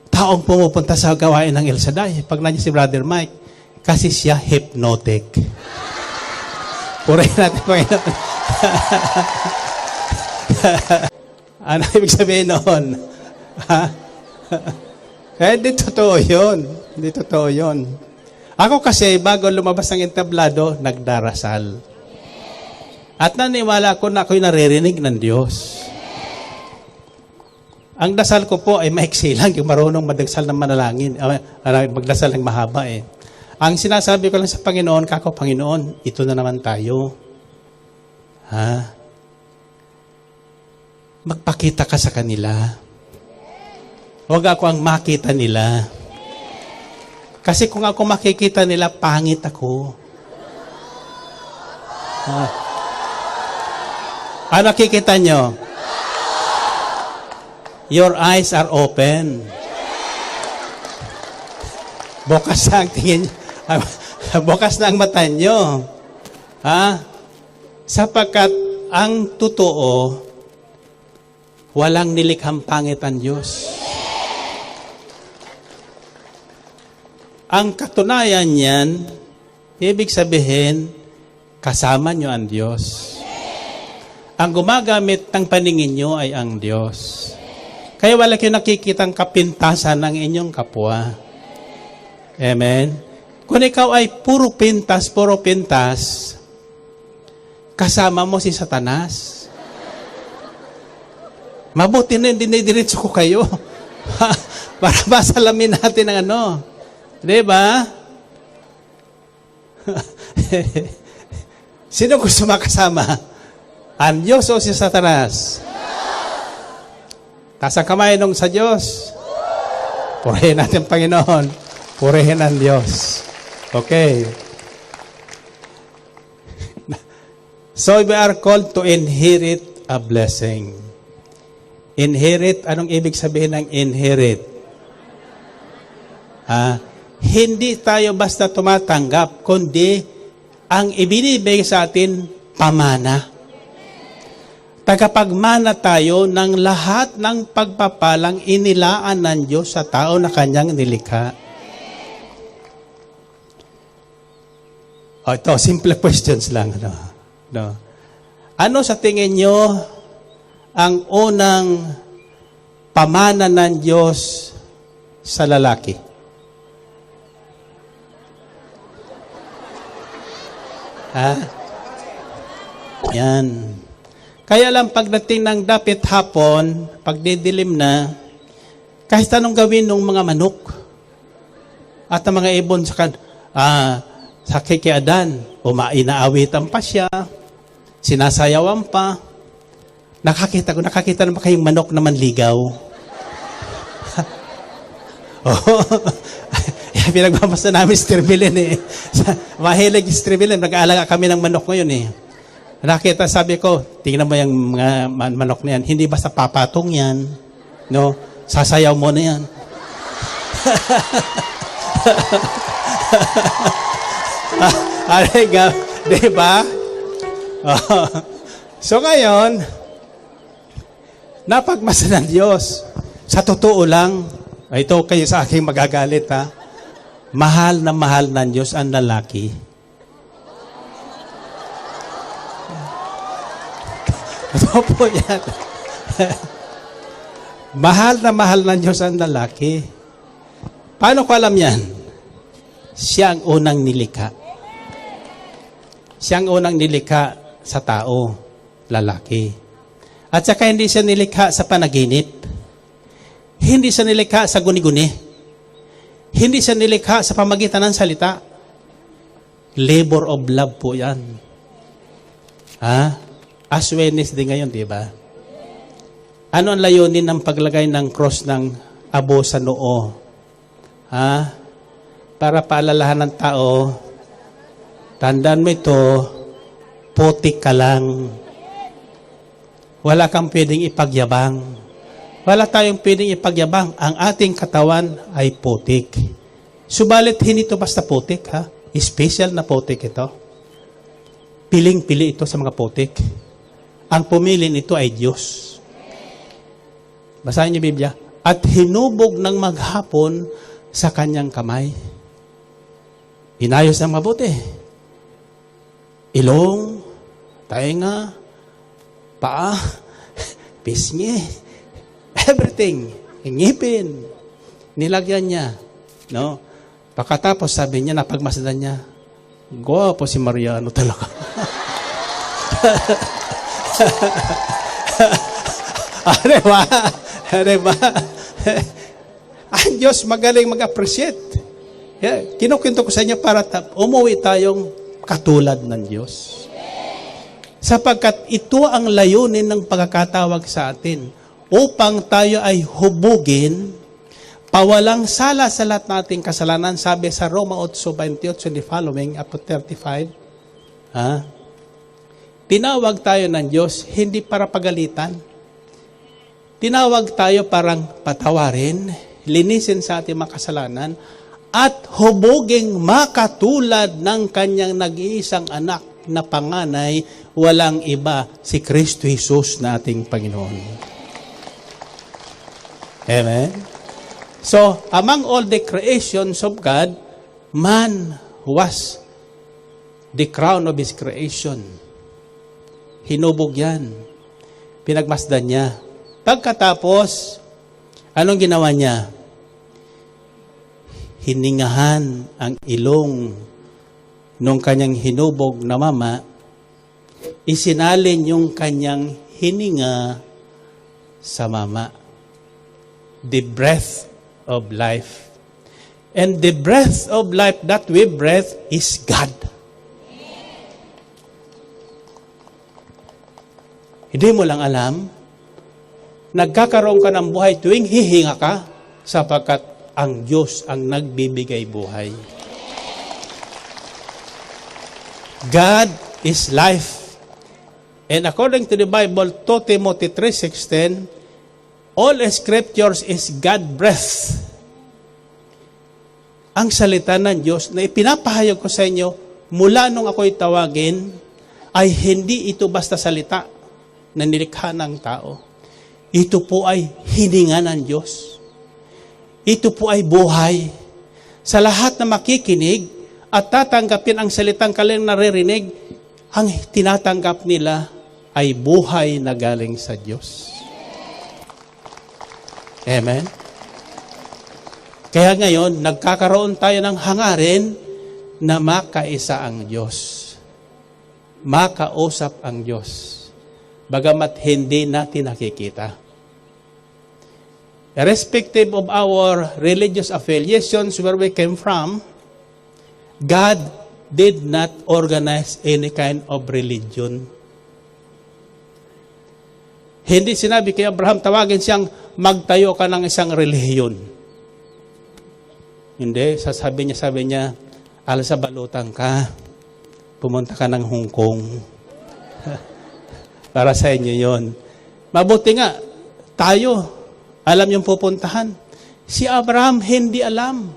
Speaker 1: taong pumupunta sa gawain ng El Shaddai? Pag nandiyan si Brother Mike, kasi siya hypnotic. Purihin natin, Panginoon. Ano ibig sabihin noon? Hindi totoo yun. Hindi totoo yun. Ako kasi, bago lumabas ng entablado, nagdarasal. At naniwala ko na ako'y naririnig ng Diyos. Ang dasal ko po ay maiksi lang, yung marunong magdasal ng manalangin, magdasal ng mahaba eh. Ang sinasabi ko lang sa Panginoon, kako Panginoon, ito na naman tayo. Magpakita ka sa kanila. Huwag ako ang makita nila. Kasi kung ako makikita nila, pangit ako. Ano nakikita nyo? Your eyes are open. Bukas na ang tingin. Bukas na ang mata nyo. Sapagkat ang totoo, walang nilikhang pangit ang Diyos. Ang katunayan niyan, ibig sabihin, kasama nyo ang Diyos. Ang gumagamit ng paningin nyo ay ang Diyos. Kaya wala kayo nakikitang kapintasan ng inyong kapwa. Amen? Kung ikaw ay puro pintas, kasama mo si Satanas. Mabuti na dinidiretso ko kayo. Para masalamin natin ang ano. Diba? Sino gusto makasama? Ang Diyos o si Satanas? Taas ang kamay nung sa Diyos. Purihin natin, Panginoon. Purihin ang Diyos. Okay. So we are called to inherit a blessing. Inherit, anong ibig sabihin ng inherit? Hindi tayo basta tumatanggap, kundi ang ibinibigay sa atin, pamana. Tagapagmana tayo ng lahat ng pagpapalang inilaan ng Diyos sa tao na kanyang nilikha. Ito, simple questions lang. No. Ano sa tingin nyo ang unang pamana ng Diyos sa lalaki? Yan. Kaya lang pagdating ng dapit hapon, pag didilim na, kahit anong gawin ng mga manok at ang mga ibon sa kikiadan, inaawitan pa siya, sinasayawan pa. Nakakita na ba kayong manok na manligaw? Pinagbabasa namin si Tribelin eh. Mahilig si Tribelin, nag-aalaga kami ng manok ngayon eh. Nakita, sabi ko, tingnan mo yung mga manok na yan, hindi basta papatong yan, no? Sasayaw mo na yan. Diba? So ngayon, napagmasa ng Diyos. Sa totoo lang, ito kayo sa aking magagalit ha, mahal ng Diyos ang lalaki. Ito po yan. Mahal ng Diyos ang lalaki. Paano ko alam yan? Siya ang unang nilikha. Siya ang unang nilikha sa tao, lalaki. At saka hindi siya nilikha sa panaginip. Hindi siya nilikha sa guni-guni. Hindi siya nilikha sa pamagitan ng salita. Labor of love po yan. As Wednesday ngayon, di ba? Ano ang layunin ng paglagay ng cross ng abo sa noo? Para paalalahan ng tao, tandaan mo ito, putik ka lang. Wala kang pwedeng ipagyabang. Wala tayong pwedeng ipagyabang. Ang ating katawan ay putik. Subalit, hindi ito basta putik, ha? Special na putik ito. Piling-pili ito sa mga putik. Ang pumili nito ay Diyos. Basahin niyo Biblia. At hinubog ng maghapon sa kanyang kamay. Inayos ng mabuti. Ilong, tainga, paa, pisngi, everything, ngipin, nilagyan niya. No? Pagkatapos sabi niya, napagmasdan niya, gwapo si Mariano talaga. Diba? Ang Diyos magaling mag-appreciate. Kinukwento ko sa inyo para umuwi tayong katulad ng Diyos. Sapagkat ito ang layunin ng pagkakatawag sa atin upang tayo ay hubugin, pawalang sala sa lahat nating kasalanan. Sabi sa Roma 8:28 and the following, up to 35, tinawag tayo ng Diyos hindi para pagalitan. Tinawag tayo parang patawarin, linisin sa ating mga kasalanan, at hubuging makatulad ng kanyang nag-iisang anak na panganay, walang iba, si Kristo Jesus na ating Panginoon. Amen? So, among all the creations of God, man was the crown of His creation. Hinubog yan. Pinagmasdan niya. Pagkatapos, anong ginawa niya? Hiningahan ang ilong nung kanyang hinubog na mama, isinalin yung kanyang hininga sa mama. The breath of life. And the breath of life that we breathe is God. Hindi mo lang alam, nagkakaroon ka ng buhay tuwing hihinga ka sapagkat ang Diyos ang nagbibigay buhay. God is life. And according to the Bible, 2 Timothy 3:16, all scriptures is God breath. Ang salita ng Diyos na ipinapahayag ko sa inyo mula nung ako'y tawagin ay hindi ito basta salita na nilikha ng tao. Ito po ay hininga ng Diyos. Ito po ay buhay. Sa lahat na makikinig at tatanggapin ang salitang kanilang naririnig, ang tinatanggap nila ay buhay na galing sa Diyos. Amen? Kaya ngayon, nagkakaroon tayo ng hangarin na makaisa ang Diyos. Makausap ang Diyos. Bagamat hindi natin nakikita. Irrespective of our religious affiliations, where we came from, God did not organize any kind of religion. Hindi sinabi kay Abraham, tawagin siyang magtayo ka ng isang relihiyon. Hindi, sabi niya, sa balutan ka, pumunta ka ng Hong Kong. Para sa inyo yon. Mabuti nga, tayo, alam yung pupuntahan. Si Abraham, hindi alam.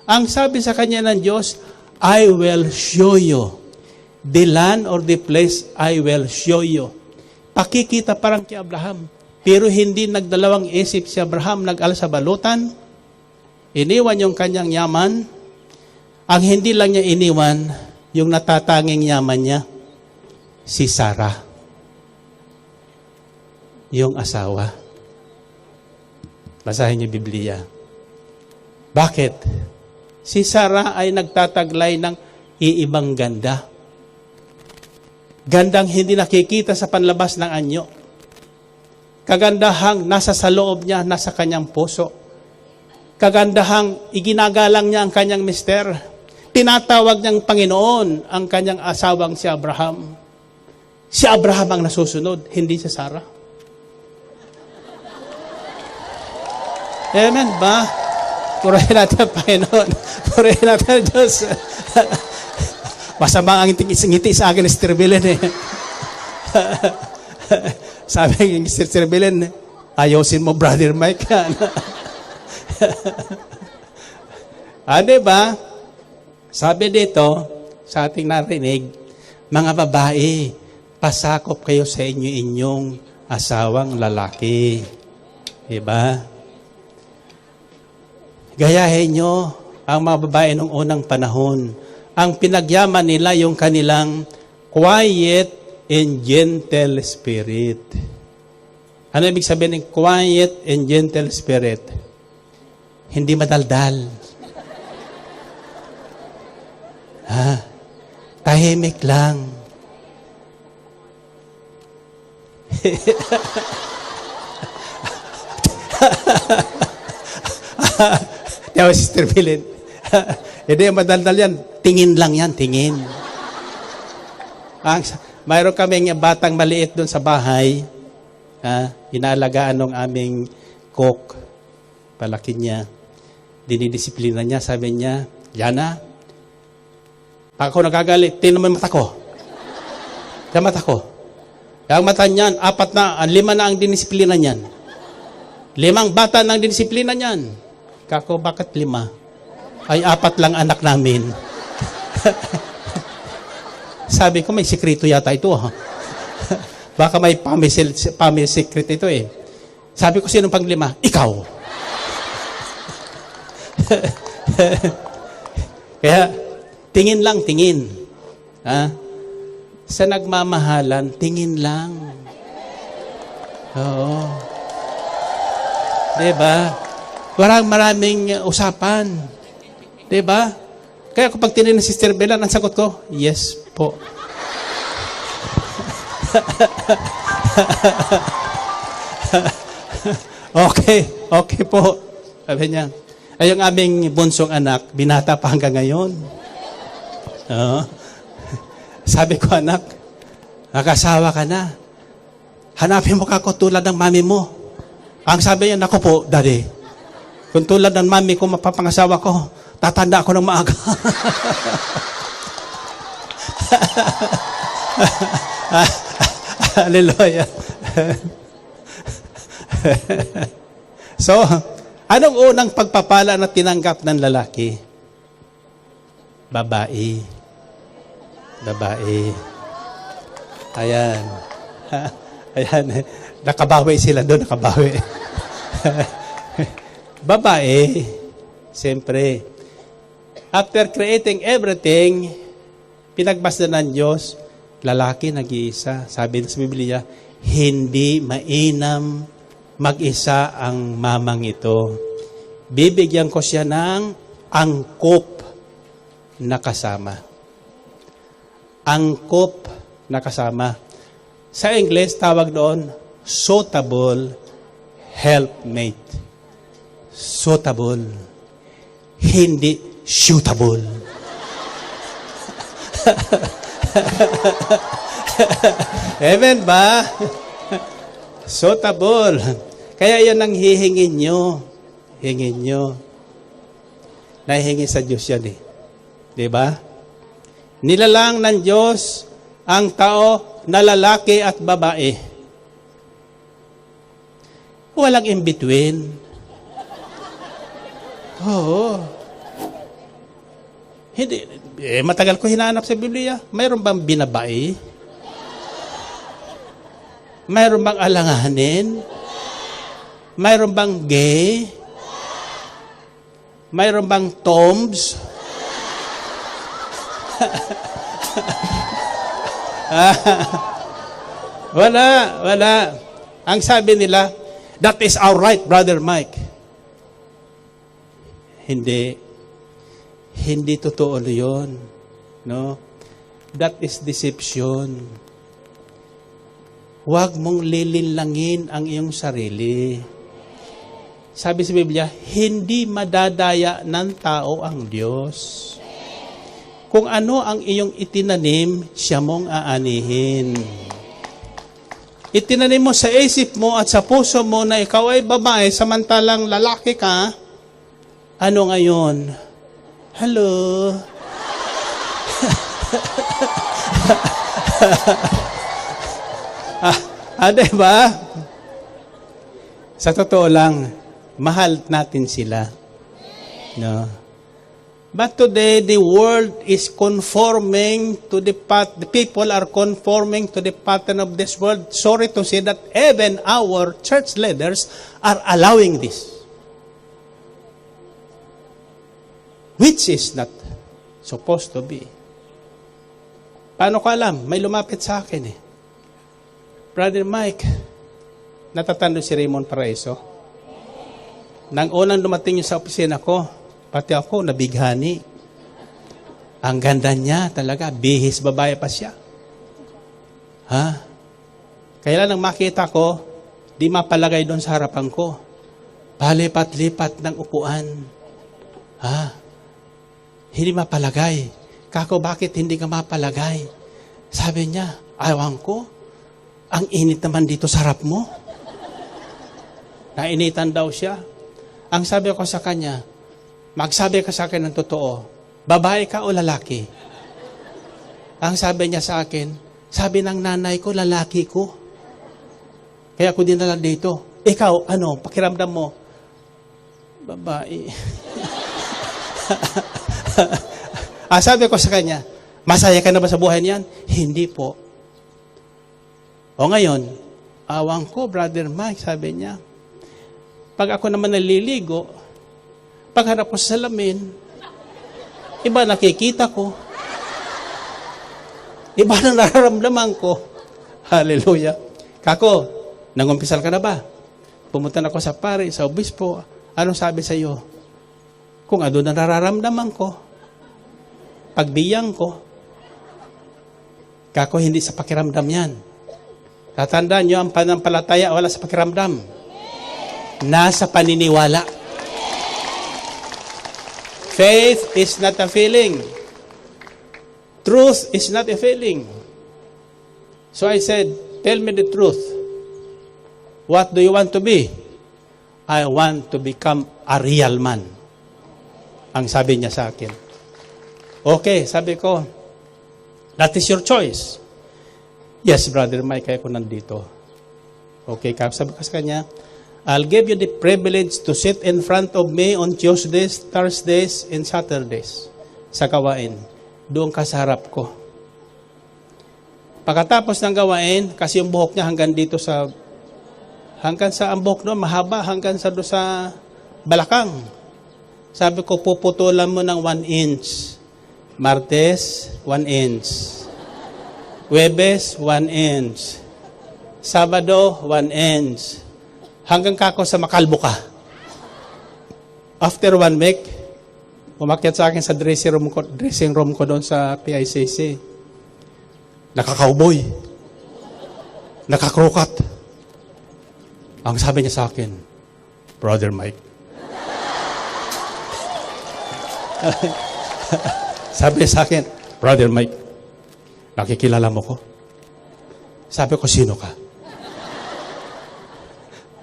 Speaker 1: Ang sabi sa kanya ng Diyos, I will show you. The land or the place, I will show you. Pakikita parang kay Abraham. Pero hindi nagdalawang isip si Abraham, nag-ala sa balutan, iniwan yung kanyang yaman. Ang hindi lang niya iniwan, yung natatanging yaman niya, si Sarah. Yung asawa. Basahin niyo Biblia. Bakit? Si Sarah ay nagtataglay ng iibang ganda. Gandang hindi nakikita sa panlabas ng anyo. Kagandahang nasa sa loob niya, nasa kanyang puso. Kagandahang iginagalang niya ang kanyang mister. Tinatawag niyang Panginoon ang kanyang asawang si Abraham. Si Abraham ang nasusunod, hindi si Sarah. Amen ba? Purihin natin ang Panginoon. Purihin natin ang Diyos. Masama ang ngiti sa akin ni Sister Belen eh. Sabi ng Sister Belen, ayosin mo, Brother Mike. Diba? Sabi dito, sa ating narinig, mga babae, pasakop kayo sa inyong asawang lalaki. Diba? Gayahin nyo ang mga babae noong unang panahon. Ang pinagyaman nila yung kanilang quiet and gentle spirit. Ano ibig sabihin ng quiet and gentle spirit? Hindi madaldal. Tahimik lang. Tawa si Sister Belen. Hindi, madaldal yan. Tingin lang yan, tingin. Mayroon kaming batang maliit doon sa bahay. Inaalagaan ng aming cook. Palaki niya. Dinidisiplina niya. Sabi niya, Yana, pag ako nagagalit, tingnan mo yung mata ko. Yung mata ko. Yung mata niyan, 5 na ang dinisiplina niyan. 5 bata na ang dinisiplina niyan. Kako, bakit 5? Ay 4 lang anak namin. Sabi ko, may sikreto yata ito. Baka may family secret ito eh. Sabi ko, sinong pang 5? Ikaw. Kaya, tingin lang, tingin. Sa nagmamahalan, tingin lang. Oo. Diba? Maraming usapan. Diba? Kaya kapag tinignan si Sister Belen, ang sagot ko, yes po. Okay po. Sabi niya, ay yung aming bunsong anak, binata pa hanggang ngayon. Sabi ko, anak, nakasawa ka na. Hanapin mo ka ko tulad ng mami mo. Ang sabi niya, naku po, Daddy, kung tulad ng mami ko, mapapangasawa ko, tatanda ako ng maaga. Hallelujah. So, anong unang pagpapala na tinanggap ng lalaki? Babae. Babae. Ayan. Ayan. Nakabawi sila doon, nakabawi. Babae. Siyempre. After creating everything, pinagbasdan ng Diyos, lalaki nag-iisa. Sabi sa Biblia, hindi mainam mag-isa ang mamang ito. Bibigyan ko siya ng angkop na kasama. Angkop na kasama. Sa English, tawag doon, suitable helpmate. Suitable. Hindi shootable. Amen ba? Suitable. Kaya yan ang hihingin nyo. Hingin nyo. Nahihingi sa Diyos yan eh. Diba? Nilalang ng Diyos ang tao na lalaki at babae. Walang in-between. Oo. Hindi. Matagal ko hinahanap sa Biblia. Mayroon bang binabae? Mayroon bang alanganin? Mayroon bang gay? Mayroon bang tombs? Wala. Ang sabi nila, that is our right, Brother Mike. Hindi totoo yun. No? That is deception. Huwag mong lilinlangin ang iyong sarili. Sabi sa Biblia, hindi madadaya ng tao ang Diyos. Kung ano ang iyong itinanim, siya mong aanihin. Itinanim mo sa isip mo at sa puso mo na ikaw ay babae, samantalang lalaki ka, ano ngayon? Hello? Diba? Sa totoo lang, mahal natin sila. No? But today, the world is conforming to the people are conforming to the pattern of this world. Sorry to say that even our church leaders are allowing this. Which is not supposed to be. Paano ko alam? May lumapit sa akin eh. Brother Mike, natatando si Raymond Paraiso. Nang unang dumating niya sa opisina ko, pati ako nabighani. Ang ganda niya talaga, bihis babae pa siya. Ha? Kailan nang makita ko, di mapalagay doon sa harapan ko. Palipat-lipat ng upuan. Ha? Hindi mapalagay. Kako, bakit hindi ka mapalagay? Sabi niya, ayaw ko. Ang init naman dito sa harap mo. Nainitan daw siya. Ang sabi ko sa kanya, magsabi ka sa akin ng totoo, babae ka o lalaki? Ang sabi niya sa akin, sabi ng nanay ko, lalaki ko. Kaya ako dinala dito. Ikaw, ano, pakiramdam mo? Babae. Sabi ko sa kanya, masaya ka na ba sa buhay niyan? Hindi po. O ngayon, awang ko, Brother Mike, sabi niya, pag ako naman naliligo, pagharap ko sa salamin, iba nakikita ko. Iba na nararamdaman ko. Hallelujah. Kako, nangumpisal ka na ba? Pumunta na ako sa pare, sa obispo. Anong sabi sa iyo? Kung ano na nararamdaman ko, pagbiyang ko, kako hindi sa pakiramdam yan. Tatandaan nyo, ang panampalataya wala sa pakiramdam. Nasa paniniwala. Faith is not a feeling. Truth is not a feeling. So I said, tell me the truth. What do you want to be? I want to become a real man. Ang sabi niya sa akin. Okay, sabi ko, That is your choice. Yes, Brother Mike, kaya ko nandito. Okay, sabi ko sa kanya, I'll give you the privilege to sit in front of me on Tuesdays, Thursdays, and Saturdays sa gawain. Doon ka sa harap ko. Pagkatapos ng gawain, kasi yung buhok niya hanggang dito ang buhok doon, mahaba hanggang sa doon sa balakang. Sabi ko, puputulan mo ng 1 inch. Martes, 1 inch. Huwebes, 1 inch. Sabado, 1 inch. Hanggang kako sa makalbo ka. After 1 week, umakyat sa akin sa dressing room ko doon sa PICC. Nakakauboy. Nakakrokat. Ang sabi niya sa akin, Brother Mike. Sabi niya sa akin, Brother Mike, nakikilala mo ko? Sabi ko, sino ka?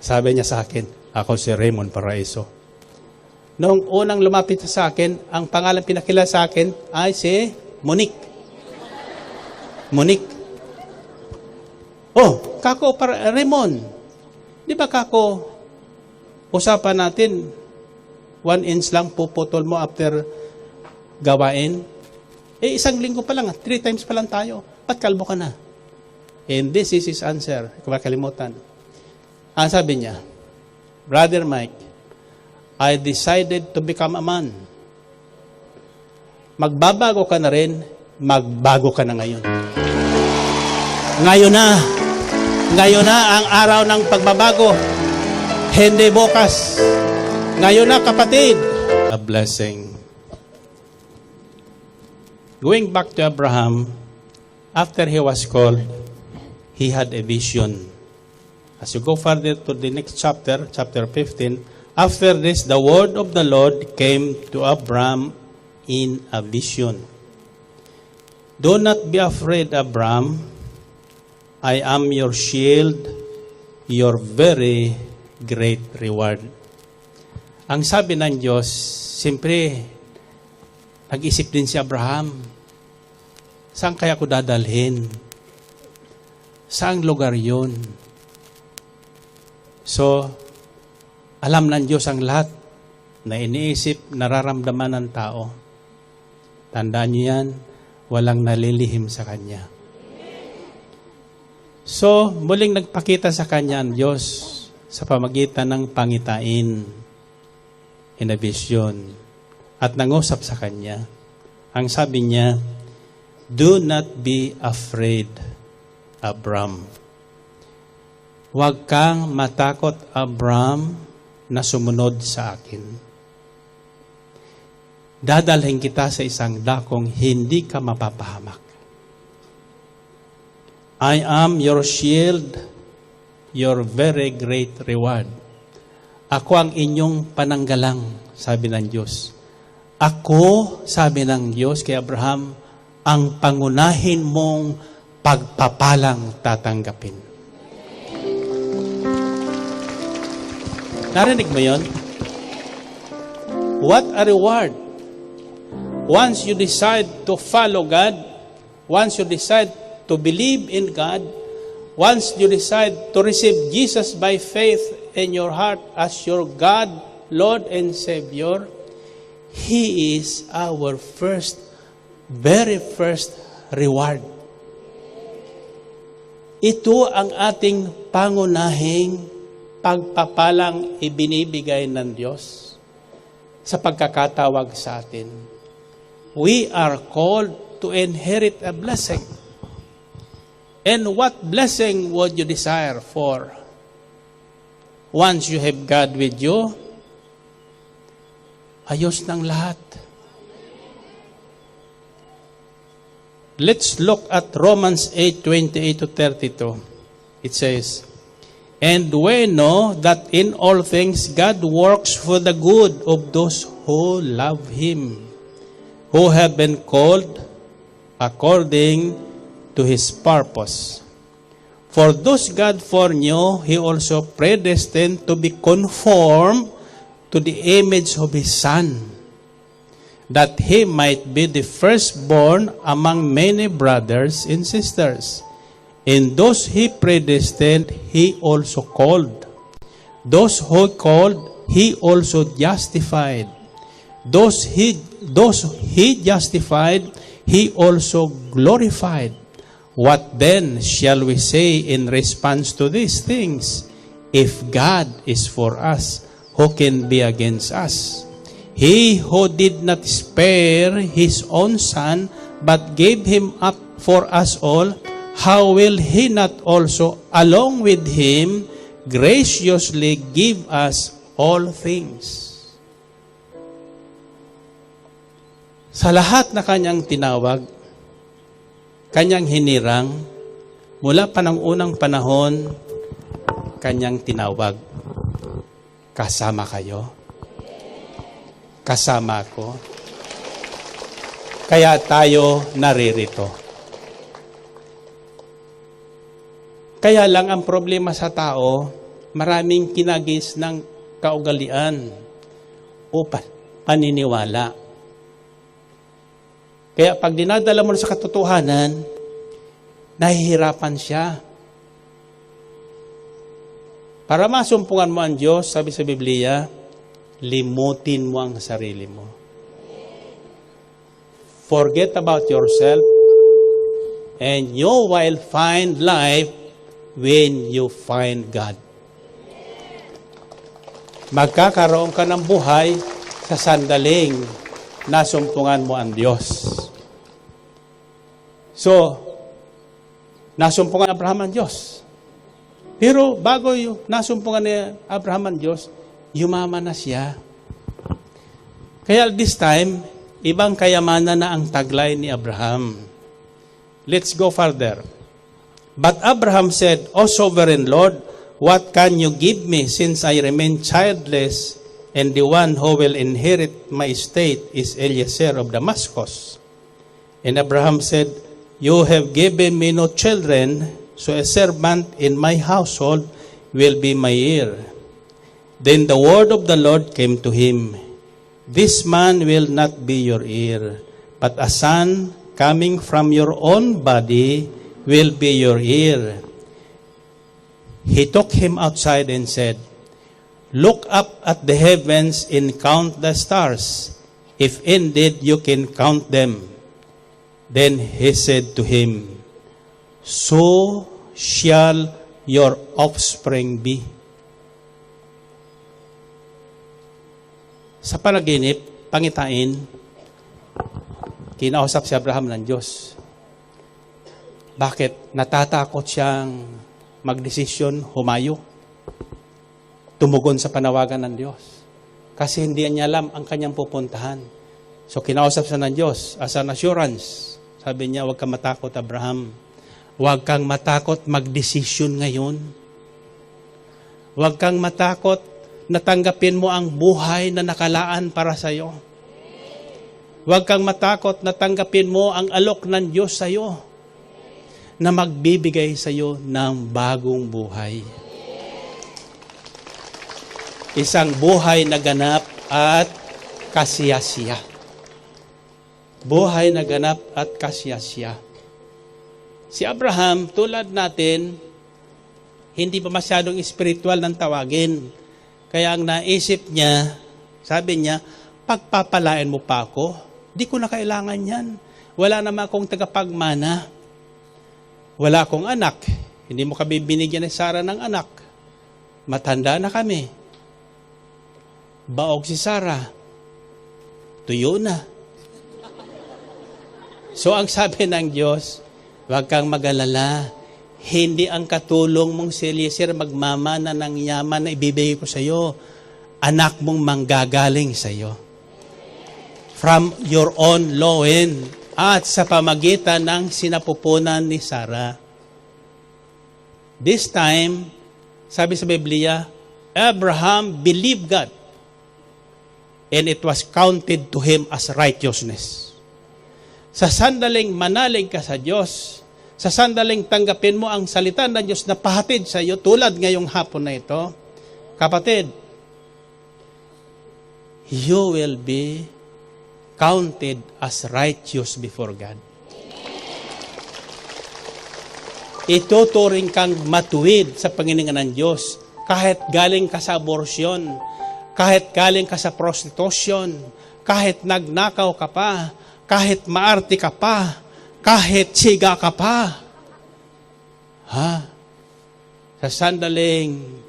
Speaker 1: Sabi niya sa akin, ako si Raymond Paraiso. Noong unang lumapit sa akin, ang pangalan pinakilala sa akin ay si Monique. Monique. Oh, kako Raymond. Di ba kako, usapan natin, 1 inch lang puputol mo after gawain? Eh, 1 linggo pa lang, 3 times pa lang tayo. Ba't kalbo ka na? And this is his answer. Kung makalimutan. Ang sabi niya, Brother Mike, I decided to become a man. Magbabago ka na rin, magbago ka na ngayon. Ngayon na ang araw ng pagbabago. Hindi bukas. Ngayon na, kapatid. A blessing. Going back to Abraham, after he was called, he had a vision. As you go further to the next chapter, chapter 15, after this, the word of the Lord came to Abraham in a vision. Do not be afraid, Abraham. I am your shield, your very great reward. Ang sabi ng Diyos, siyempre, nag-isip din si Abraham, saan kaya ko dadalhin? Saang lugar yun? So, alam ng Diyos ang lahat na iniisip, nararamdaman ng tao. Tandaan niyo yan, walang nalilihim sa Kanya. So, muling nagpakita sa Kanya ang Diyos sa pamagitan ng pangitain in a vision at nangusap sa Kanya. Ang sabi niya, do not be afraid, Abram. Huwag kang matakot, Abram, na sumunod sa akin. Dadalhin kita sa isang dakong hindi ka mapapahamak. I am your shield, your very great reward. Ako ang inyong pananggalang, sabi ng Diyos. Ako, sabi ng Diyos kay Abraham, ang pangunahin mong pagpapalang tatanggapin. Narinig mo yun? What a reward. Once you decide to follow God, once you decide to believe in God, once you decide to receive Jesus by faith in your heart as your God, Lord and Savior, He is our very first reward. Ito ang ating pangunahing pagpapalang ibinibigay ng Diyos sa pagkakatawag sa atin. We are called to inherit a blessing. And what blessing would you desire for? Once you have God with you, ayos ng lahat. Let's look at Romans 8:28 to 32. It says, and we know that in all things God works for the good of those who love Him, who have been called according to His purpose. For those God foreknew, He also predestined to be conformed to the image of His Son, that he might be the firstborn among many brothers and sisters. And those he predestined, he also called. Those who called, he also justified. Those he justified, he also glorified. What then shall we say in response to these things? If God is for us, who can be against us? He who did not spare his own son, but gave him up for us all, how will he not also, along with him, graciously give us all things? Sa lahat na kanyang tinawag, kanyang hinirang, mula pa ng unang panahon, kanyang tinawag. Kasama kayo. Kasama ko. Kaya tayo naririto. Kaya lang ang problema sa tao, maraming kinagis ng kaugalian o paniniwala. Kaya pag dinadala mo sa katotohanan, nahihirapan siya. Para masumpungan mo ang Diyos, sabi sa Biblia, limutin mo ang sarili mo. Forget about yourself, and you will find life when you find God. Magkakaroon ka ng buhay sa sandaling nasumpungan mo ang Diyos. So, nasumpungan Abraham ang Diyos. Pero bago yung nasumpungan ni Abraham ang Diyos, yumaman na siya. Kaya this time, ibang kayamanan na ang taglay ni Abraham. Let's go further. But Abraham said, O sovereign Lord, what can you give me since I remain childless, and the one who will inherit my estate is Eliezer of Damascus? And Abraham said, You have given me no children, so a servant in my household will be my heir. Then the word of the Lord came to him, This man will not be your heir, but a son coming from your own body will be your heir. He took him outside and said, Look up at the heavens and count the stars, if indeed you can count them. Then he said to him, So shall your offspring be. Sa panaginip, pangitain, kinausap si Abraham ng Diyos. Bakit? Natatakot siyang magdesisyon, humayo. Tumugon sa panawagan ng Diyos. Kasi hindi niya alam ang kanyang pupuntahan. So kinausap siya ng Diyos as an assurance. Sabi niya, huwag kang matakot, Abraham. Huwag kang matakot magdesisyon ngayon. Huwag kang matakot na tanggapin mo ang buhay na nakalaan para sa iyo. Huwag kang matakot na tanggapin mo ang alok ng Diyos sa iyo na magbibigay sa iyo ng bagong buhay. Isang buhay na ganap at kasiyasiya. Buhay na ganap at kasiyasiya. Si Abraham, tulad natin, hindi pa masyadong espiritual ng tawagin. Kaya ang naisip niya, sabi niya, pagpapalain mo pa ako, di ko na kailangan yan. Wala naman akong tagapagmana. Wala akong anak. Hindi mo kami binigyan ni Sarah ng anak. Matanda na kami. Baog si Sarah. Tuyo na. So ang sabi ng Diyos, huwag kang mag-alala. Hindi ang katulong mong si Eliezer magmamana ng yaman na ibibigay ko sa iyo. Anak mong manggagaling sa iyo. From your own loin at sa pamagitan ng sinapupunan ni Sarah. This time, sabi sa Biblia, Abraham believed God and it was counted to him as righteousness. Sa sandaling manalig ka sa Diyos, sa sandaling tanggapin mo ang salita ng Diyos na pahatid sa iyo, tulad ngayong hapon na ito, kapatid, you will be counted as righteous before God. Ituturing kang matuwid sa Panginoon ng Diyos kahit galing ka sa abortion, kahit galing ka sa prostitution, kahit nagnakaw ka pa, kahit maarte ka pa, kahit siga ka pa. Ha? Sa sandaling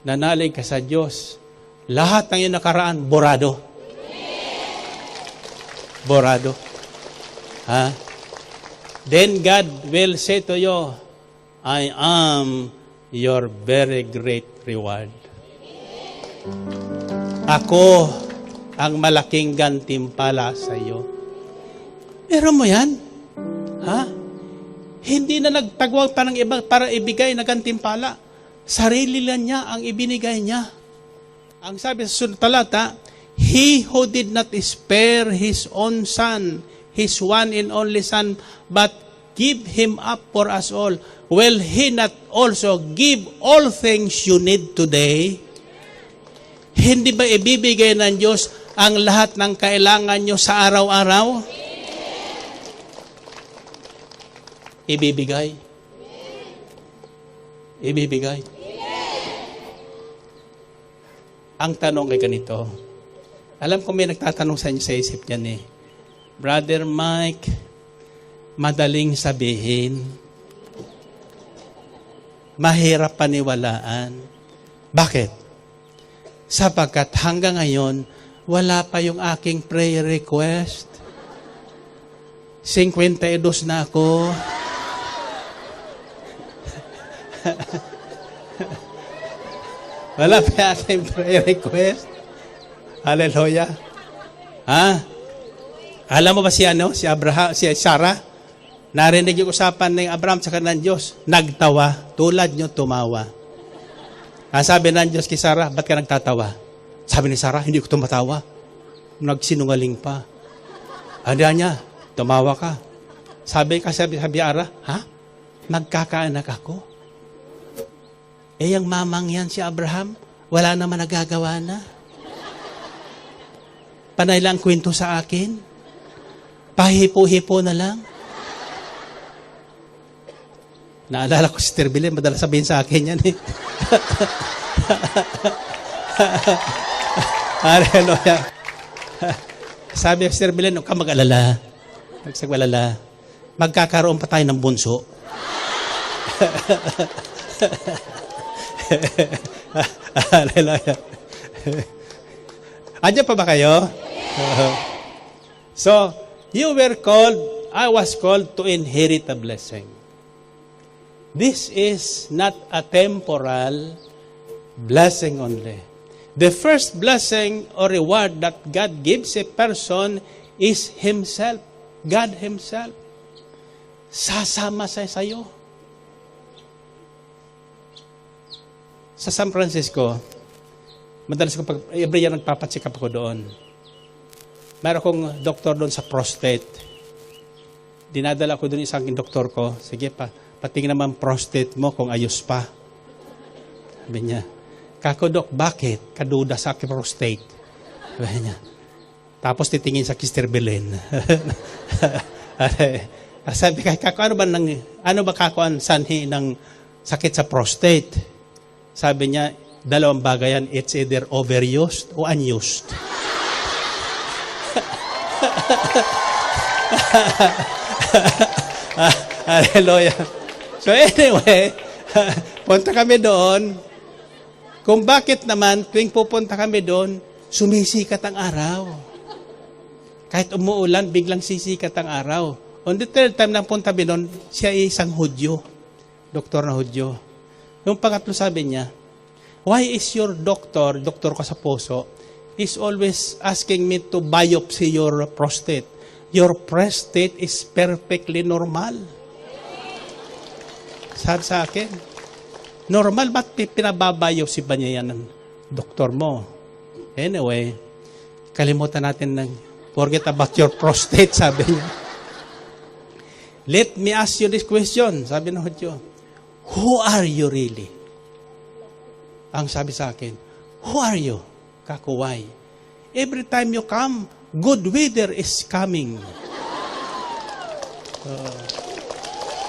Speaker 1: nanalig ka sa Diyos, lahat ng iyong nakaraan, borado. Borado. Ha? Then God will say to you, I am your very great reward. Ako ang malaking gantimpala sa iyo. Pero mo yan? Ha? Hindi na nagtagwag pa ng iba para ibigay na gantimpala. Sarili lang niya ang ibinigay niya. Ang sabi sa sunod talata, He who did not spare His own Son, His one and only Son, but give Him up for us all, will He not also give all things you need today? Hindi ba ibibigay ng Diyos ang lahat ng kailangan nyo sa araw-araw? Ibibigay. Ibibigay. Ang tanong ay ganito. Alam ko may nagtatanong sa inyo sa isip niyan eh. Brother Mike, madaling sabihin, mahirap paniwalaan. Bakit? Sapagkat hanggang ngayon, wala pa yung aking prayer request. 52 na ako. Wala pa yung aking prayer request. Hallelujah. Ha? Alam mo ba si Abraham, si Sarah? Narinig yung usapan ng Abraham sa kanang Diyos. Nagtawa. Tulad nyo, tumawa. Ang sabi ng Diyos kay Sarah, ba't ka nagtatawa? Sabi ni Sarah, hindi ko tumatawa. Nagsinungaling pa. Ano niya? Tumawa ka. Sabi Ara, ha? Magkakaanak ako. Eh, yung mamang yan si Abraham, wala naman nagagawa na. Panay lang kwento sa akin. Pahipo-hipo na lang. Naalala ko si Terbilin, madalas sabihin sa akin yan eh. Hallelujah. Sabi si Terbilin, huwag ka mag-alala. Magsagalala. Magkakaroon pa tayo ng bunso. Hallelujah. Andiyan pa ba kayo? So, I was called to inherit a blessing. This is not a temporal blessing only. The first blessing or reward that God gives a person is Himself. God Himself. Sasama sa sayo. Sa San Francisco, madalas ko every year nagpapacheck up ako doon. Meron akong doktor doon sa prostate. Dinadala ko doon isang doktor ko. Sige pa, patingin naman prostate mo kung ayos pa. Sabi niya, kako dok, bakit? Kaduda sa aking prostate. Sabi niya. Tapos titingin sa Kister Belen. Sabi kay kako, ano ba kako ang sanhi ng sakit sa prostate? Sabi niya, dalawang bagay yan, it's either overused o unused. Hallelujah. So anyway, punta kami doon. Kung bakit naman, tuwing pupunta kami doon, sumisikat ang araw. Kahit umuulan, biglang sisikat ang araw. On the third time na punta kami doon, siya ay isang Hudyo. Doktor na Hudyo. Yung pangatlo sabi niya, why is your doktor ko sa puso, is always asking me to biopsy your prostate? Your prostate is perfectly normal. Sabi sa akin, normal, ba't pinababiopsy ba niya yan ng doktor mo? Anyway, kalimutan natin ng forget about your prostate, sabi niya. Let me ask you this question, sabi ng Hudyo. Who are you really? Ang sabi sa akin, who are you? Kakuway. Every time you come, good weather is coming.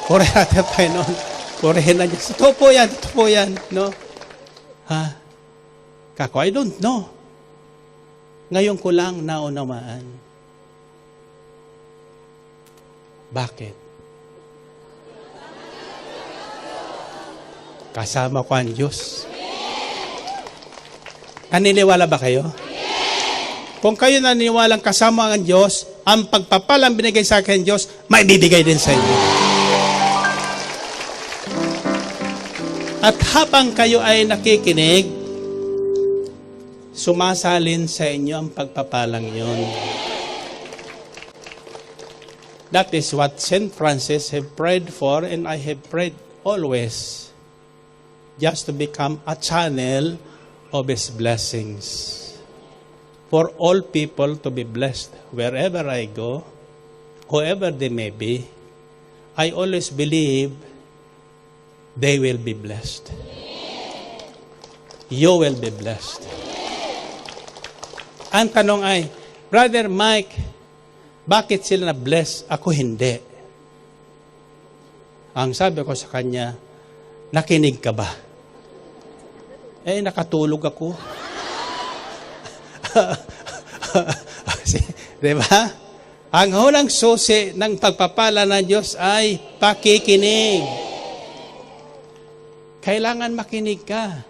Speaker 1: Purihin natin tayo noon. Purihin na Diyos. Ito po yan, no? Ha? Kako, I don't know. Ngayon ko lang naunawaan. Bakit? Kasama ko ang Diyos. Naniniwala ba kayo? Kung kayo naniniwalang kasama ang Diyos, ang pagpapalang binigay sa akin ng Diyos, may bibigay din sa inyo. At habang kayo ay nakikinig, sumasalin sa inyo ang pagpapalang yun. That is what St. Francis have prayed for, and I have prayed always, just to become a channel of His blessings. For all people to be blessed wherever I go, whoever they may be, I always believe they will be blessed. You will be blessed. Ang tanong ay, Brother Mike, bakit sila na-bless? Ako hindi. Ang sabi ko sa kanya, nakinig ka ba? Nakatulog ako. Diba? Ang unang susi ng pagpapala ng Diyos ay pakikinig. Kailangan makinig ka.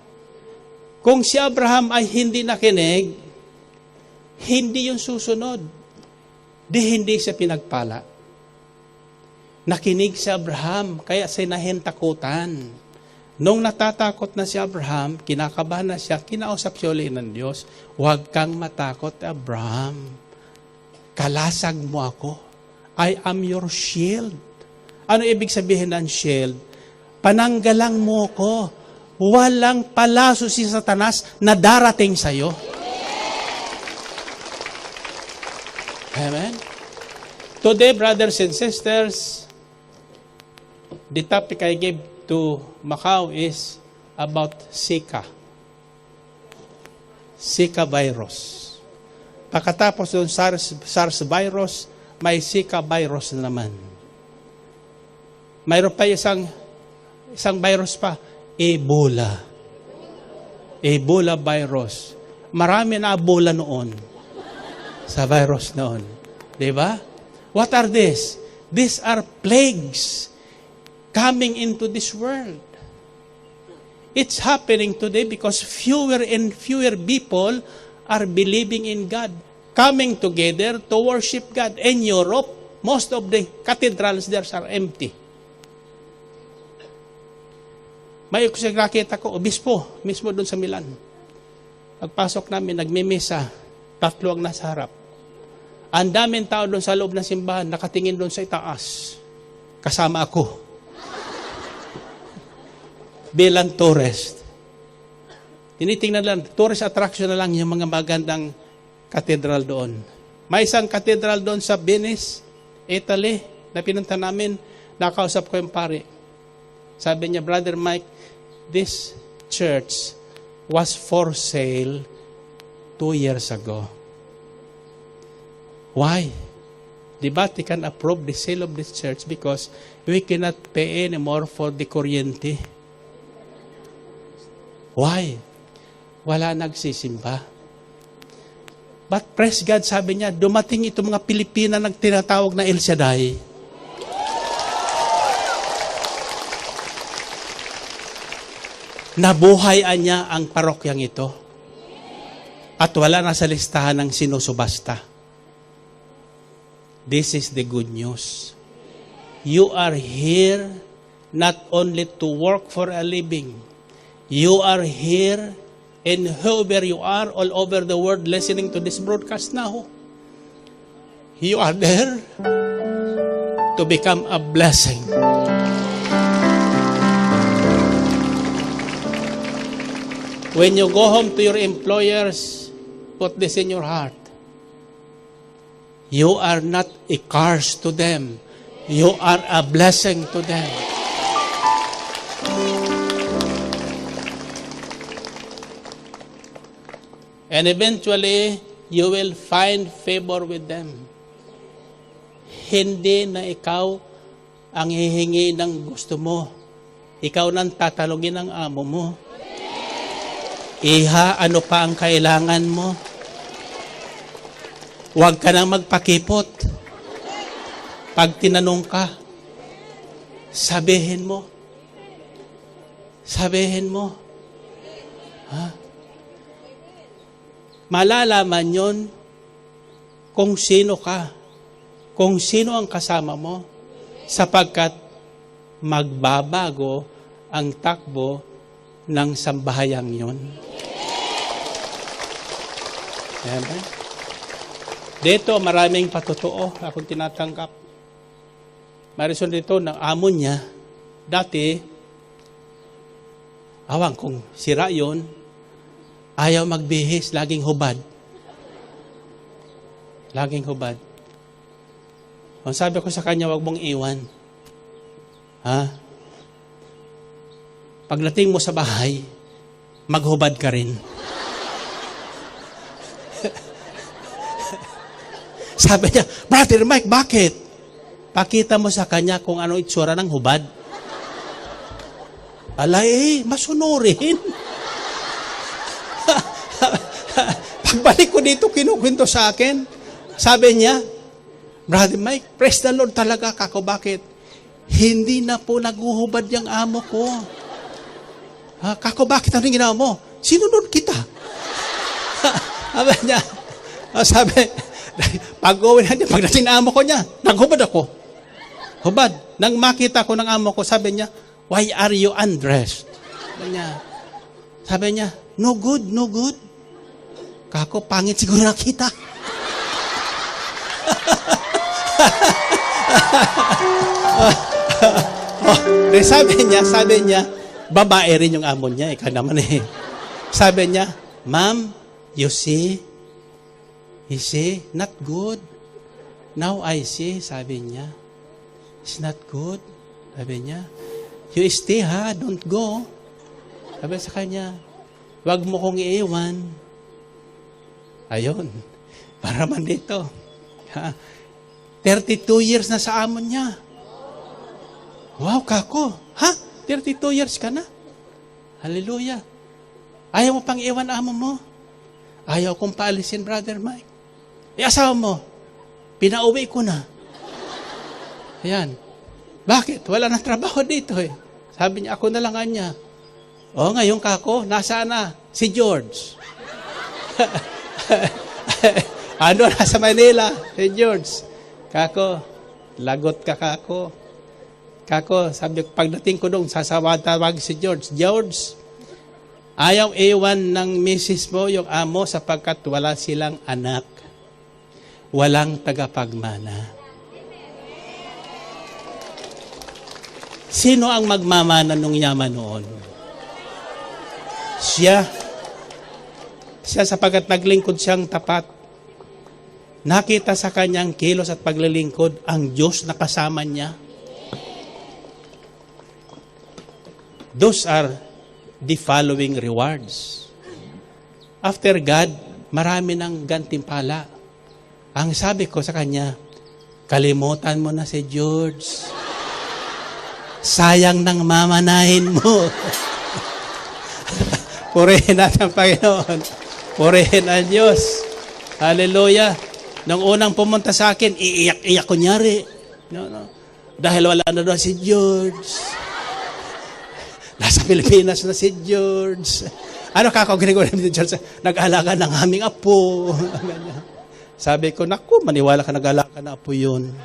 Speaker 1: Kung si Abraham ay hindi nakinig, hindi yung susunod. Hindi siya pinagpala. Nakinig si Abraham, kaya siya nahintakutan. Nung natatakot na si Abraham, kinakabahan na siya, kinausap siya ulit ng Diyos, huwag kang matakot, Abraham. Kalasag mo ako. I am your shield. Ano ibig sabihin ng shield? Pananggalang mo ko. Walang palaso si Satanas na darating sa'yo. Amen? Today, brothers and sisters, the topic I gave to Macau is about Zika. Zika virus. Pagkatapos ng SARS virus, may Zika virus na naman. Mayroon pa isang virus pa, Ebola. Ebola virus. Marami na Ebola noon sa virus noon. Diba? What are these? These are plagues coming into this world. It's happening today because fewer and fewer people are believing in God, coming together to worship God. In Europe, most of the cathedrals there are empty. May nakita ko, obispo, mismo doon sa Milan. Pagpasok namin, nagmimisa, 3 ang nasa harap. Ang daming tao doon sa loob ng simbahan, nakatingin doon sa itaas. Kasama ako. Bilang tourist. Tinitingnan lang, tourist attraction na lang yung mga magandang katedral doon. May isang katedral doon sa Venice, Italy, na pinunta namin, nakausap ko yung pare. Sabi niya, Brother Mike, this church was for sale 2 years ago. Why? The Vatican approved the sale of this church because we cannot pay anymore for the kuryente. Why? Wala nagsisimba. But praise God, sabi niya, dumating itong mga Pilipina na tinatawag na El Shaddai. Nabuhayan niya ang parokyang ito. At wala na sa listahan ng sinusubasta. This is the good news. You are here not only to work for a living. You are here, and whoever you are all over the world listening to this broadcast now, you are there to become a blessing. When you go home to your employers, put this in your heart. You are not a curse to them. You are a blessing to them. And eventually, you will find favor with them. Hindi na ikaw ang hihingi ng gusto mo. Ikaw nang tatalugin ng amo mo. Iha, ano pa ang kailangan mo? Huwag ka nang magpakipot. Pag tinanong ka, sabihin mo. Sabihin mo. Ha? Malalaman yon kung sino ka, kung sino ang kasama mo, sapagkat magbabago ang takbo ng sambahayang yon. Amen. Dito, maraming patotoo akong tinatanggap. Marison dito ng amo niya, dati, awang kung sira yon, ayaw magbihis, laging hubad. Laging hubad. Ang sabi ko sa kanya, wag mong iwan. Ha? Pagdating mo sa bahay, maghubad ka rin. Sabi niya, Brother Mike, bakit? Pakita mo sa kanya kung ano itsura ng hubad. Alay, masunurin. Pagbalik ko dito, kinukwento sa akin. Sabi niya, Brother Mike, praise the Lord talaga kako. Bakit? Hindi na po naguhubad yung amo ko. Ha, kako, bakit ano yung ginawa mo? Sinunod kita. Sabi niya, sabi, pag-uwi na niya, pagdating na amo ko niya, naghubad ako. Hubad. Nang makita ko ng amo ko, sabi niya, why are you undressed? Sabi niya, no good, no good. Kako, pangit siguro nakita. Sabi niya, babae rin yung amo niya, ika naman eh. Sabi niya, Ma'am, you see, not good. Now I see, sabi niya, it's not good. Sabi niya, you stay ha, don't go. Sabi sa kanya, wag mo kong iiwan. Ayun, para man dito. Ha? 32 years na sa amo niya. Wow, kako. Ha? 32 years ka na? Hallelujah. Ayaw mo pang iwan amo mo? Ayaw kong paalisin, Brother Mike. Asawa mo, pinauwi ko na. Ayan. Bakit? Wala nang trabaho dito eh. Sabi niya, ako na lang niya. O, ngayon kako, nasaan na? Si George. Ano, nasa Manila? Si George. Kako, lagot ka kako. Kako, sabi ko, pagdating ko doon, tawag si George. George, ayaw iwan ng misis mo yung amo sapagkat wala silang anak. Walang tagapagmana. Sino ang magmamana nung yaman noon? Siya. Siya sapagkat naglingkod siyang tapat. Nakita sa kanyang kilos at paglilingkod ang Diyos na kasama niya. Those are the following rewards. After God, marami ng gantimpala. Ang sabi ko sa kanya, kalimutan mo na si George. Sayang nang mamanahin mo. Purihin natin ang Panginoon. Purihin ang Diyos. Hallelujah. Nung unang pumunta sa akin, iiyak-iyak kunyari. No. Dahil wala na doon si George. Nasa Pilipinas na si George. Ano kakagrinigor ni George? Nag-alaga ng aming apo. Sabi ko, naku, maniwala ka nag-alaga na apo yun.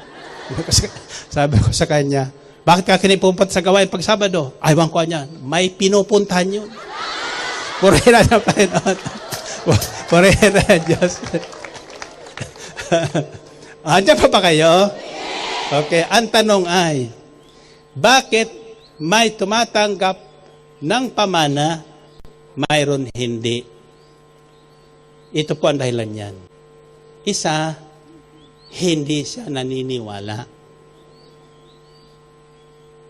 Speaker 1: Sabi ko sa kanya, bakit ka kinipupunta sa gawain pag Sabado? Aywan ko niya, may pinupuntahan yun. Purihin na ng Panginoon. Purihin na ng Diyos. Andiyan pa ba kayo? Okay, ang tanong ay, bakit may tumatanggap ng pamana, mayroon hindi? Ito po ang dahilan niyan. Isa, hindi siya naniniwala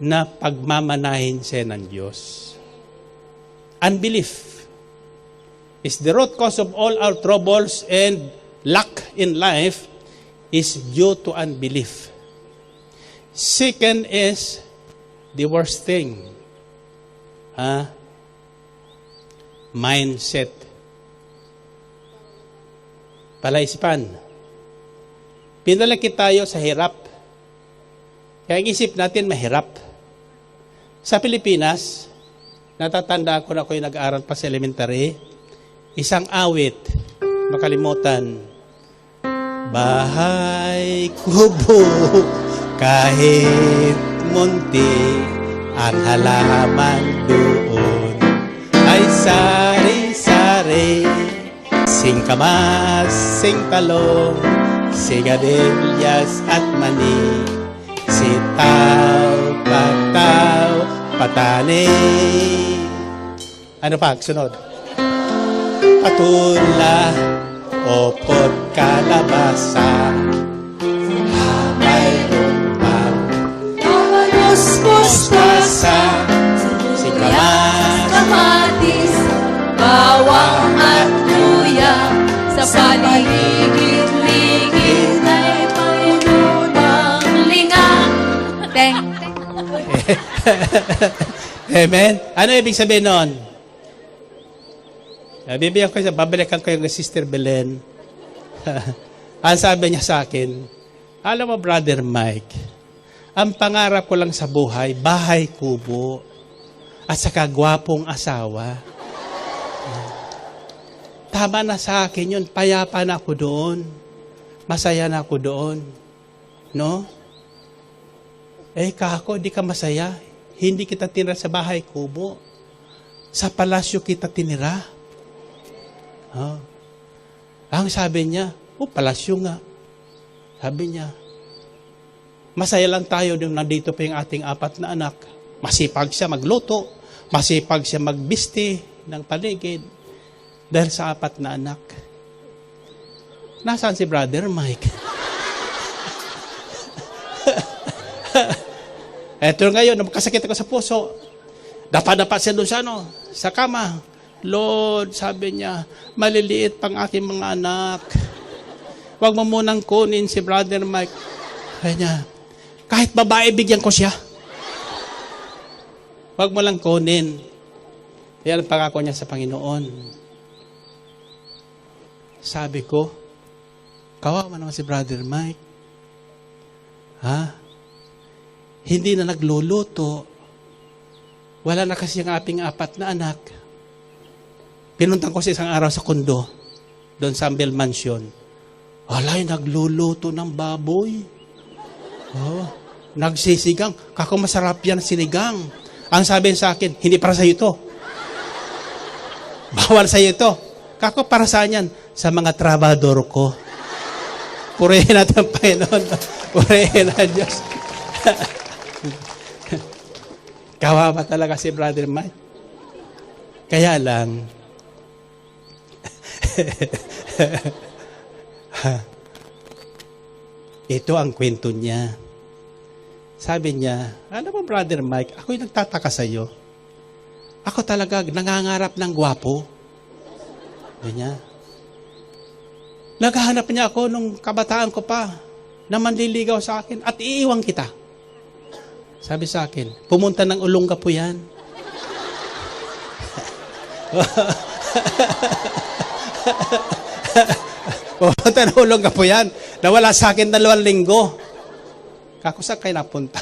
Speaker 1: na pagmamanahin siya ng Diyos. Unbelief is the root cause of all our troubles and lack in life is due to unbelief. Second is the worst thing. Mindset. Palaisipan. Pinalaki tayo sa hirap. Kaya ang isip natin mahirap. Sa Pilipinas, natatanda ko na ako'y nag-aaral pa sa elementary, isang awit, makalimutan, bahay kubo, kahit munti, ang halaman doon ay sari-sari, singkamas, singtalong, sigarilyas at mani, sitaw, pataw, patani. Ano pa? Sunod. Patula, opot, kalabasa, mayroon pang
Speaker 2: Kamalos,
Speaker 1: mustasa, singkamas,
Speaker 2: kamatis, bawang at luya, sa paligid-ligid ay mayroon ng lingang. Teng.
Speaker 1: Amen? Ano ibig sabihin nun? Bibigyan ko siya, babalikan ko yung Sister Belen. Ang sabi niya sa akin, alam mo, Brother Mike, ang pangarap ko lang sa buhay, bahay kubo, at saka gwapong asawa. Tama na sa akin yun, payapa na ako doon. Masaya na ako doon. No? Kako, di ka masaya. Hindi kita tinira sa bahay kubo. Sa palasyo kita tinira. Ang sabi niya, palasyo nga. Sabi niya, masaya lang tayo nung nandito pa yung ating 4 na anak. Masipag siya magluto. Masipag siya magbisti ng paligid. Dahil sa 4 na anak. Nasaan si Brother Mike? Eto ngayon, nakasakit ako sa puso. Dapa-dapa siya doon sa kama. Lord, sabi niya, maliliit pang aking mga anak. Huwag mo munang kunin si Brother Mike. Kaya niya, kahit babae, bigyan ko siya. Huwag mo lang kunin. Yan ang pangako niya sa Panginoon. Sabi ko, kawawa naman si Brother Mike. Hindi na nagluluto. Wala na kasi ang ating 4 na anak. Pinuntang ko sa isang araw sa kondo, doon sa Ambel Mansion. Alay, nagluluto ng baboy. Nagsisigang. Kako masarap yan sinigang. Ang sabi sa akin, hindi para sa iyo ito. Bawal sa iyo ito. Kako para saan yan? Sa mga trabador ko. Purihin natin ang Panginoon. Purihin ang Diyos. Kawawa talaga si Brother Mike. Kaya lang, ito ang kwento niya. Sabi niya, alam mo Brother Mike, ako'y nagtataka sa iyo. Ako talaga nangangarap ng gwapo. Sabi niya. Naghahanap niya ako nung kabataan ko pa na manliligaw sa akin at iiwan kita. Sabi sa akin, pumunta ng Olongapo yan. Pumunta ng Olongapo yan. Nawala sa akin 2 linggo. Kako saan kayo napunta?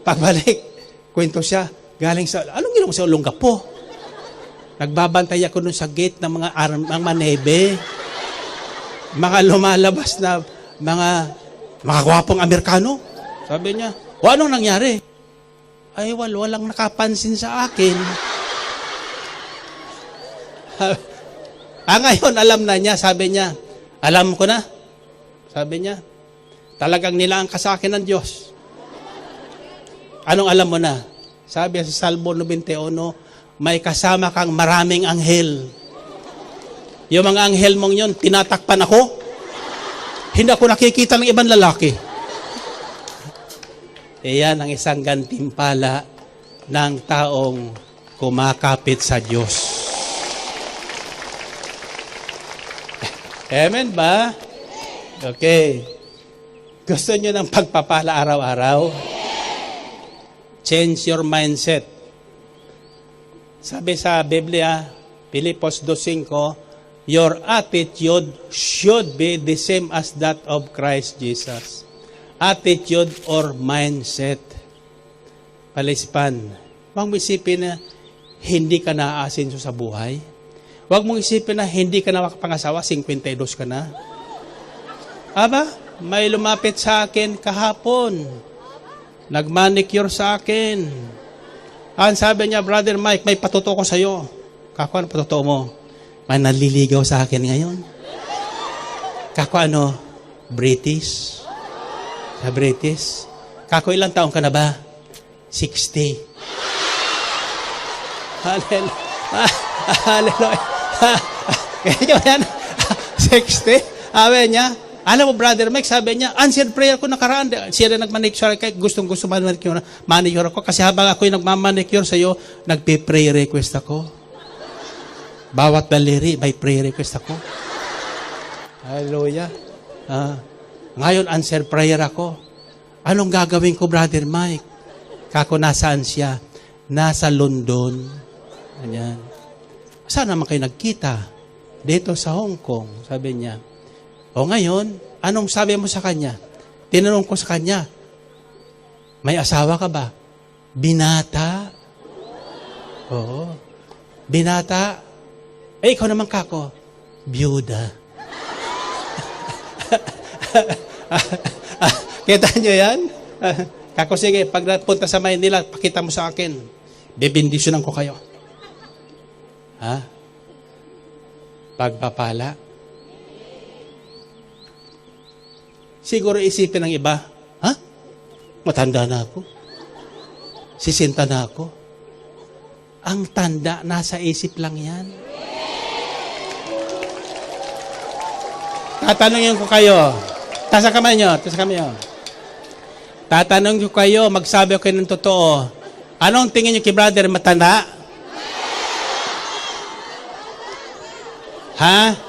Speaker 1: Pagbalik, kwento siya, galing sa, anong ginawa mo sa Olongapo? Nagbabantay ako dun sa gate ng mga manebe. Mga lumalabas na mga gwapong Amerikano. Sabi niya, anong nangyari? Ay, walang nakapansin sa akin. Ngayon, alam na niya. Sabi niya, alam ko na. Sabi niya, talagang nilaan ka sa akin ng Diyos. Anong alam mo na? Sabi sa Salmo 91, may kasama kang maraming anghel. Yung mga anghel mong yun, tinatakpan ako. Hindi ako nakikita ng ibang lalaki. Iyan ang isang gantimpala ng taong kumakapit sa Diyos. Amen ba? Okay. Gusto nyo ng pagpapala araw-araw? Change your mindset. Sabi sa Biblia, Pilipos 2:5, your attitude should be the same as that of Christ Jesus. Attitude or mindset. Palispan. Huwag mo isipin na hindi ka naaasinso sa buhay. Huwag mong isipin na hindi ka na makapangasawa, 52 ka na. Aba, may lumapit sa akin kahapon. Nagmanicure sa akin. Ang sabi niya, Brother Mike, may patuto ko sa'yo. Kako, ano patuto mo? May naliligaw sa akin ngayon. Kako, ano? British. Sa British. Kako, ilang taong ka na ba? 60. Hallelujah. Hallelujah. Kaya yan, 60. Sabi niya, alam mo, Brother Mike, sabi niya, answered prayer ko nakaraan. Siya na nagmanicure, kahit gustong-gusto manicure ako. Kasi habang ako'y nagmamanicure sa'yo, nagpe-prayer request ako. Bawat daliri, may prayer request ako. Hallelujah. Ngayon, answered prayer ako. Anong gagawin ko, Brother Mike? Kako, nasaan siya? Nasa London. Ayan. Saan naman kayo nagkita? Dito sa Hong Kong, sabi niya. O ngayon, anong sabi mo sa kanya? Tinanong ko sa kanya, may asawa ka ba? Binata. Oo. Binata. Eh, ikaw naman kako. Byuda. Kita nyo yan? Kako, sige, pag napunta sa Maynila, pakita mo sa akin. Bibindisyonan ko kayo. Ha? Pagpapala. Siguro isipin ng iba, ha? Matanda na ako. 60 na ako. Ang tanda, nasa isip lang yan. Tatanungin ko kayo. Tasa kamay nyo. Tatanungin ko kayo, magsabi ko ng totoo. Anong tingin nyo kay brother, matanda? Ha?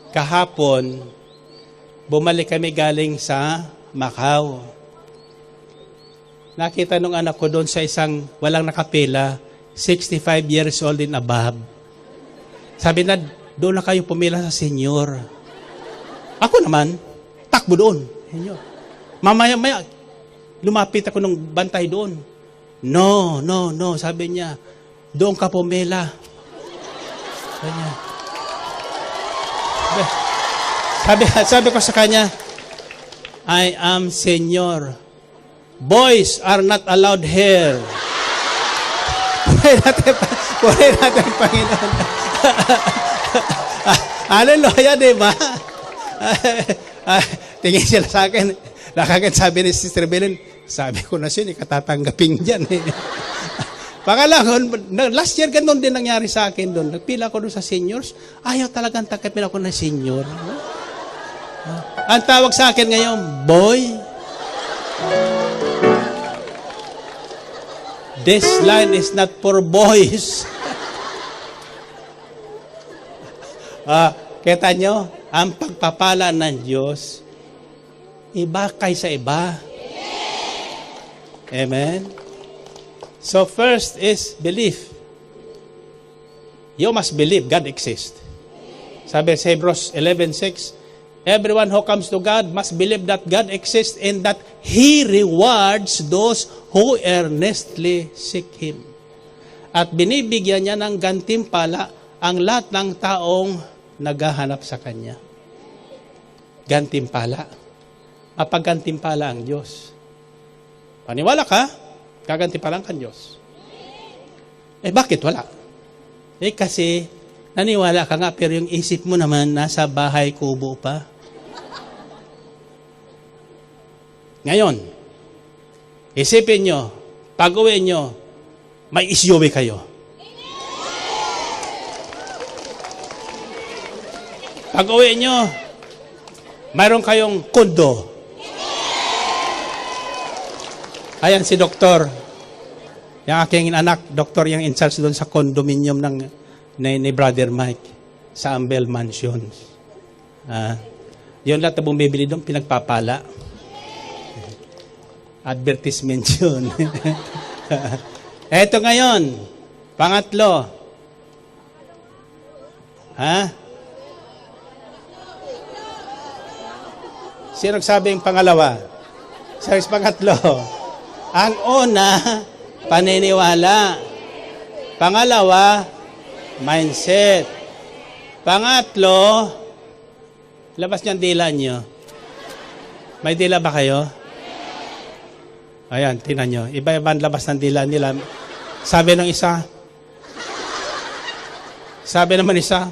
Speaker 1: Kahapon, bumalik kami galing sa Macau. Nakita nung anak ko doon sa isang walang nakapila, 65 years old and above. Sabi na, doon na kayo pumila sa senior. Ako naman, takbo doon. Mamaya-maya, lumapit ako ng bantay doon. No, sabi niya, doon ka pumila. Sabi niya, sabi ko sa kanya, I am senior. Boys are not allowed here. Puri natin, Panginoon. Hallelujah, diba? Tingin sila sa akin. Nakagad sabi ni Sister Belen, sabi ko na siya, ikatatanggapin dyan. Last year, ganun din nangyari sa akin doon. Nagpila ko doon sa seniors. Ayaw talagang takipin ako na senior. Ang tawag sa akin ngayon, boy. This line is not for boys. Kita nyo, ang pagpapala ng Diyos, iba kaysa iba. Amen? So first is belief. You must believe God exists. Sabi sa Hebrews 11:6, everyone who comes to God must believe that God exists and that He rewards those who earnestly seek Him. At binibigyan niya ng gantimpala ang lahat ng taong naghahanap sa Kanya. Gantimpala. Mapaggantimpala ang Diyos. Paniwala ka? Gagantimpalan ka Diyos. Eh bakit wala? Eh kasi naniwala ka nga pero yung isip mo naman nasa bahay kubo pa. Ngayon, isipin nyo, pag-uwi nyo, may SUV kayo. Pag-uwi nyo, mayroon kayong kondo. Ayan si Doktor. Yung aking anak, Doktor yung in charge doon sa condominium ni Brother Mike sa Ambel Mansions. Yun lahat na bumibili doon, pinagpapala. Advertisement yun. Eto ngayon, pangatlo. Sino nagsabi yung pangalawa? Sino yung pangatlo? Ang una, paniniwala. Pangalawa, mindset. Pangatlo, labas niyang dila niyo. May dila ba kayo? Ayan, tingnan nyo. Iba-iba ang labas ng dila nila. Sabi ng isa. Sabi naman isa.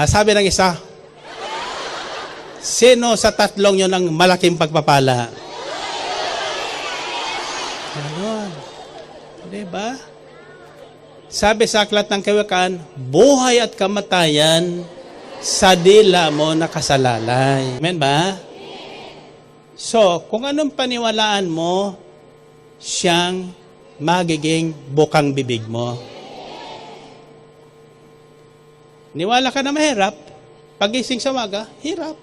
Speaker 1: Sabi ng isa. Sino sa tatlong yun ang malaking pagpapala? Ganon. Diba? Sabi sa aklat ng Kawikaan, buhay at kamatayan sa dila mo nakasalalay. Amen ba? So, kung anong paniwalaan mo, siyang magiging bukang bibig mo. Niwala ka na mahirap, pagising sa waga, hirap.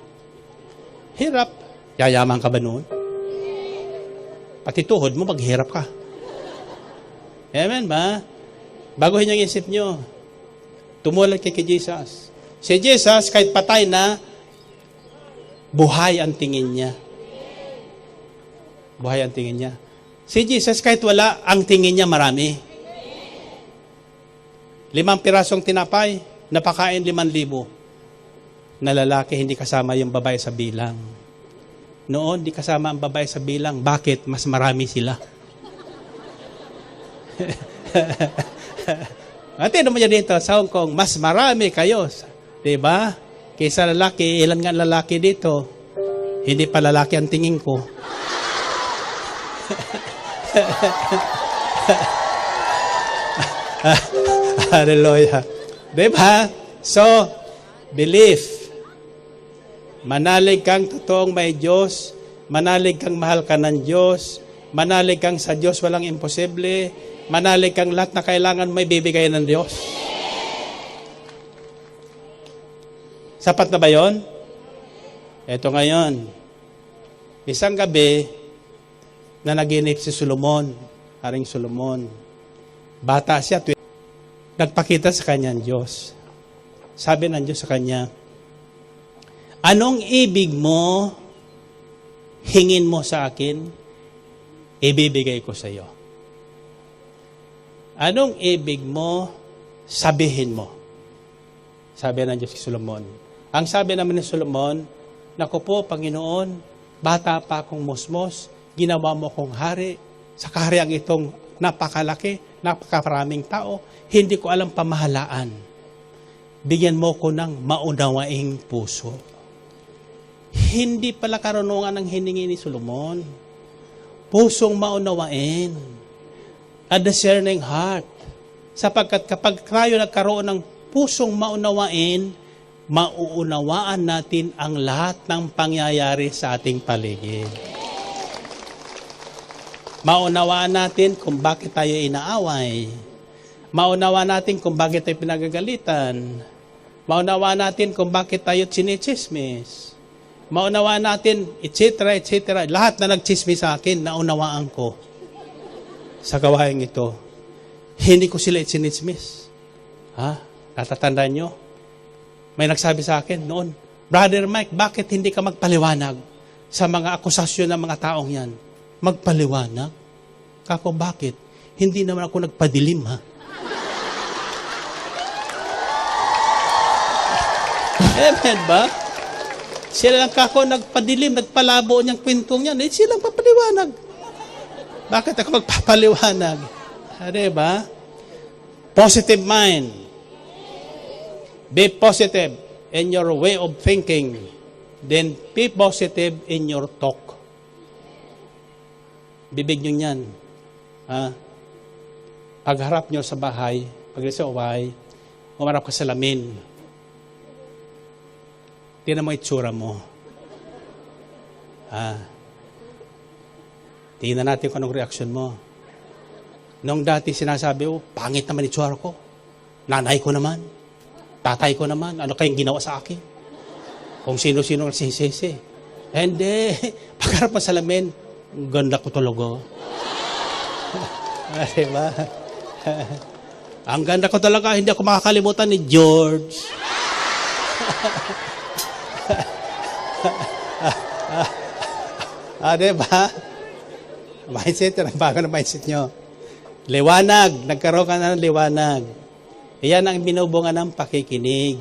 Speaker 1: Hirap. Yayaman ka ba noon? Pati tuhod mo, maghirap ka. Amen ba? Baguhin yung isip nyo. Tumulat kay Jesus. Si Jesus, kahit patay na, buhay ang tingin niya. Buhay ang tingin niya. Si Jesus, kahit wala, ang tingin niya marami. 5 pirasong tinapay, napakain 5,000. Na lalaki, hindi kasama yung babae sa bilang. Noon, di kasama ang babae sa bilang. Bakit? Mas marami sila. At ano mo dito, sa Hong Kong, mas marami kayo. Diba? Kaysa lalaki, ilan nga lalaki dito? Hindi pa lalaki ang tingin ko. Hallelujah. Diba? So, belief. Manalig kang totoong may Diyos. Manalig kang mahal ka ng Diyos. Manalig kang sa Diyos walang imposible. Manalig kang lahat na kailangan may bibigay ng Diyos. Sapat na ba yun? Ito ngayon. Isang gabi, na naginip si Solomon, Haring Solomon. Bata siya, nagpakita sa kanya ang Diyos. Sabi ng Diyos sa kanya, anong ibig mo, hingin mo sa akin, ibibigay ko sa iyo. Anong ibig mo, sabihin mo. Sabi ng Diyos kay Solomon. Ang sabi naman ni Solomon, naku po, Panginoon, bata pa akong musmos, ginawa mo kong hari, sa kahariang itong napakalaki, napakaraming tao, hindi ko alam pamahalaan. Bigyan mo ko ng maunawaing puso. Hindi pala karunungan ang hiningi ni Solomon. Pusong maunawain. A discerning heart. Sapagkat kapag tayo nagkaroon ng pusong maunawain, mauunawaan natin ang lahat ng pangyayari sa ating paligid. Maunawaan natin kung bakit tayo inaaway. Maunawaan natin kung bakit tayo pinagagalitan. Maunawaan natin kung bakit tayo chinichismis. Maunawaan natin, etc., etc. Lahat na nagchismis sa akin, naunawaan ko sa gawain ito. Hindi ko sila chinichismis. Natatandaan nyo? May nagsabi sa akin noon, Brother Mike, bakit hindi ka magpaliwanag sa mga akusasyon ng mga taong yan? Magpaliwanag? Kako, bakit? Hindi naman ako nagpadilim, ha? Amen ba? Sila lang kako nagpadilim, nagpalabo niyang kwentong yan. Sila lang papaliwanag. Bakit ako magpapaliwanag? Diba? Positive mind. Be positive in your way of thinking. Then be positive in your talk. Bibig nyo yan. Pagharap nyo sa bahay, pag sa uway, umarap ka sa lamin. Tingnan mo itsura mo. Tingnan natin kung anong reaksyon mo. Noong dati sinasabi, pangit naman itsura ko. Nanay ko naman. Tatay ko naman, ano kayong ginawa sa akin? Kung sino-sino ang sisisi. Hindi. Pagkarap pa salamin, ang ganda ko talaga. Diba? Ang ganda ko talaga, hindi ako makakalimutan ni George. Diba? Mindset, ang bago na mindset nyo. Liwanag, nagkaroon ka na ng liwanag. Iyan ang binubunga ng pakikinig.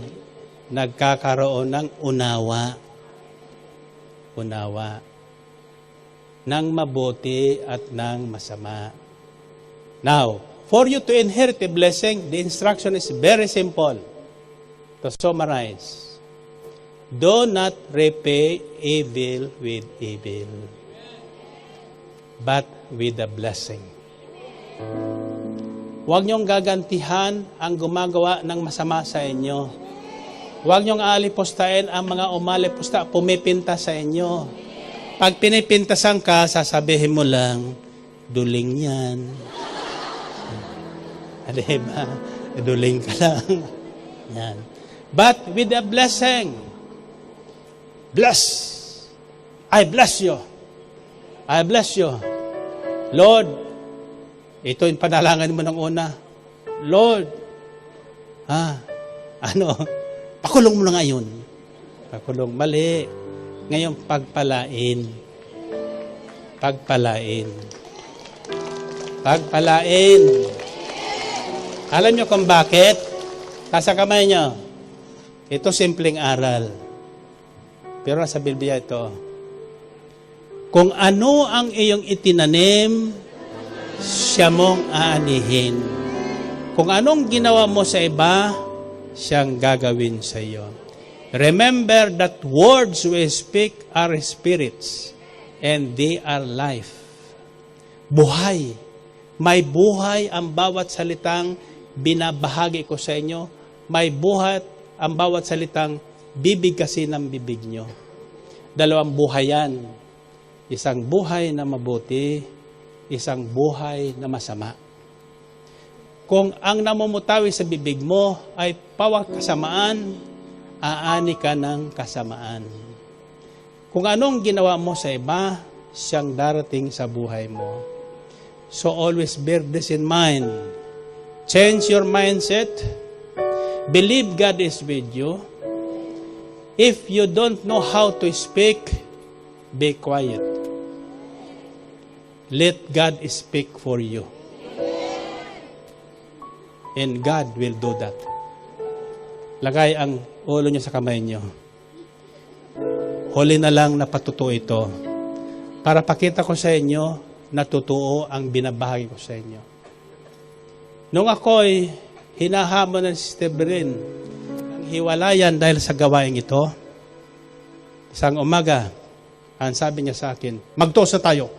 Speaker 1: Nagkakaroon ng unawa. Unawa. Ng mabuti at ng masama. Now, for you to inherit a blessing, the instruction is very simple. To summarize, do not repay evil with evil, but with a blessing. Huwag niyong gagantihan ang gumagawa ng masama sa inyo. Huwag niyong aalipustahin ang mga umalipusta, pumipinta sa inyo. Pag pinipintasan ka, sasabihin mo lang, duling yan. Diba? Duling ka lang. Yan. But with a blessing, bless. I bless you. I bless you. Lord, ito yung panalangan mo ng una. Lord, pakulong mo na ngayon. Pakulong, mali. Ngayon, pagpalain. Pagpalain. Pagpalain. Alam nyo kung bakit? Nasa kamay nyo. Ito simpleng aral. Pero nasa Biblia ito. Kung ano ang iyong itinanim, siya mong aanihin. Kung anong ginawa mo sa iba, siyang gagawin sa iyo. Remember that words we speak are spirits and they are life. Buhay. May buhay ang bawat salitang binabahagi ko sa inyo. May buhay ang bawat salitang bibig kasi ng bibig nyo. Dalawang buhay yan. Isang buhay na mabuti, isang buhay na masama. Kung ang namumutawi sa bibig mo ay pawang kasamaan, aani ka ng kasamaan. Kung anong ginawa mo sa iba, siyang darating sa buhay mo. So always bear this in mind. Change your mindset. Believe God is with you. If you don't know how to speak, be quiet. Let God speak for you. And God will do that. Lagay ang ulo niyo sa kamay niyo. Huli na lang na patutuo ito. Para pakita ko sa inyo na totoo ang binabahagi ko sa inyo. Nung ako'y hinahamon ng Sister Beren ng hiwalayan dahil sa gawain ito, isang umaga, ang sabi niya sa akin, magtuos na tayo.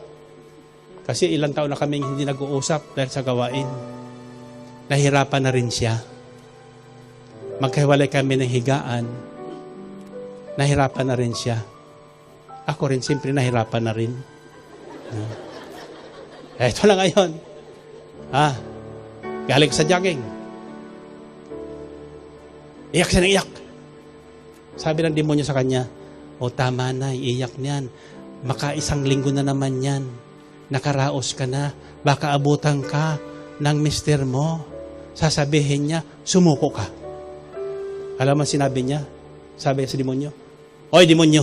Speaker 1: Kasi ilang taon na kaming hindi nag-uusap dahil sa gawain. Nahirapan na rin siya. Magkahiwalay kami ng higaan. Nahirapan na rin siya. Ako rin, siyempre nahirapan na rin. Ito lang ngayon. Galing sa jogging. Iyak siya ng iyak. Sabi ng demonyo sa kanya, tama na, iiyak niyan. Maka-isang linggo na naman yan. Nakaraos ka na. Baka abutan ka ng mister mo. Sasabihin niya, sumuko ka. Alam mo sinabi niya? Sabi sa demonyo, oy demonyo,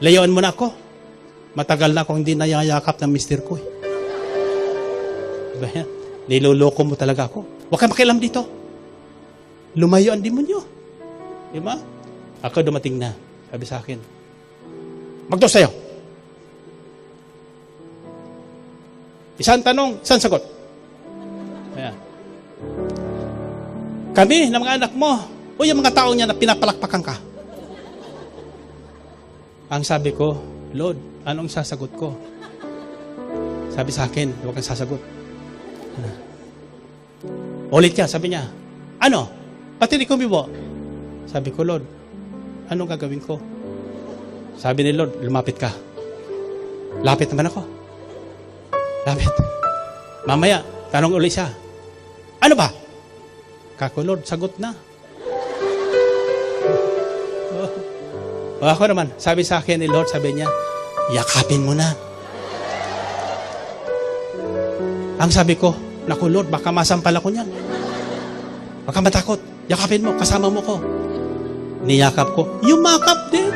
Speaker 1: layuan mo na ako. Matagal na akong hindi nayayakap ng mister ko. Diba yan? Niloloko mo talaga ako. Huwag kang makialam dito. Lumayo ang demonyo. Diba? Ako dumating na. Sabi sa akin, magtos sa'yo. Isang tanong, isang sagot. Ayan. Kami, ng mga anak mo, o yung mga tao niya na pinapalakpakan ka. Ang sabi ko, Lord, anong sasagot ko? Sabi sa akin, huwag kang sasagot. Ulit ka, sabi niya, ano? Pati di kumibo. Sabi ko, Lord, anong gagawin ko? Sabi ni Lord, lumapit ka. Lapit naman ako. Lapit. Mamaya, tanong ulit siya. Ano ba? Kako, Lord, sagot na. O ako naman, sabi sa akin ni Lord, sabi niya, yakapin mo na. Ang sabi ko, naku Lord, baka masampal ako niyan. Baka matakot. Yakapin mo, kasama mo ko. Niyakap ko, yumakap din.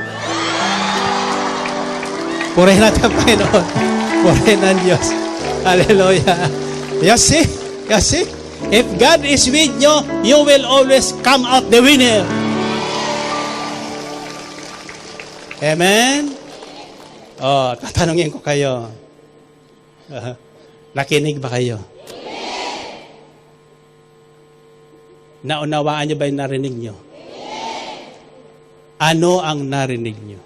Speaker 1: Purihin natin ang Panginoon. Purihin ang Diyos. Hallelujah. Kasi, if God is with you, you will always come out the winner. Amen? Oh, tatanungin ko kayo. Nakinig ba kayo? Naunawaan niyo ba yung narinig niyo? Ano ang narinig niyo?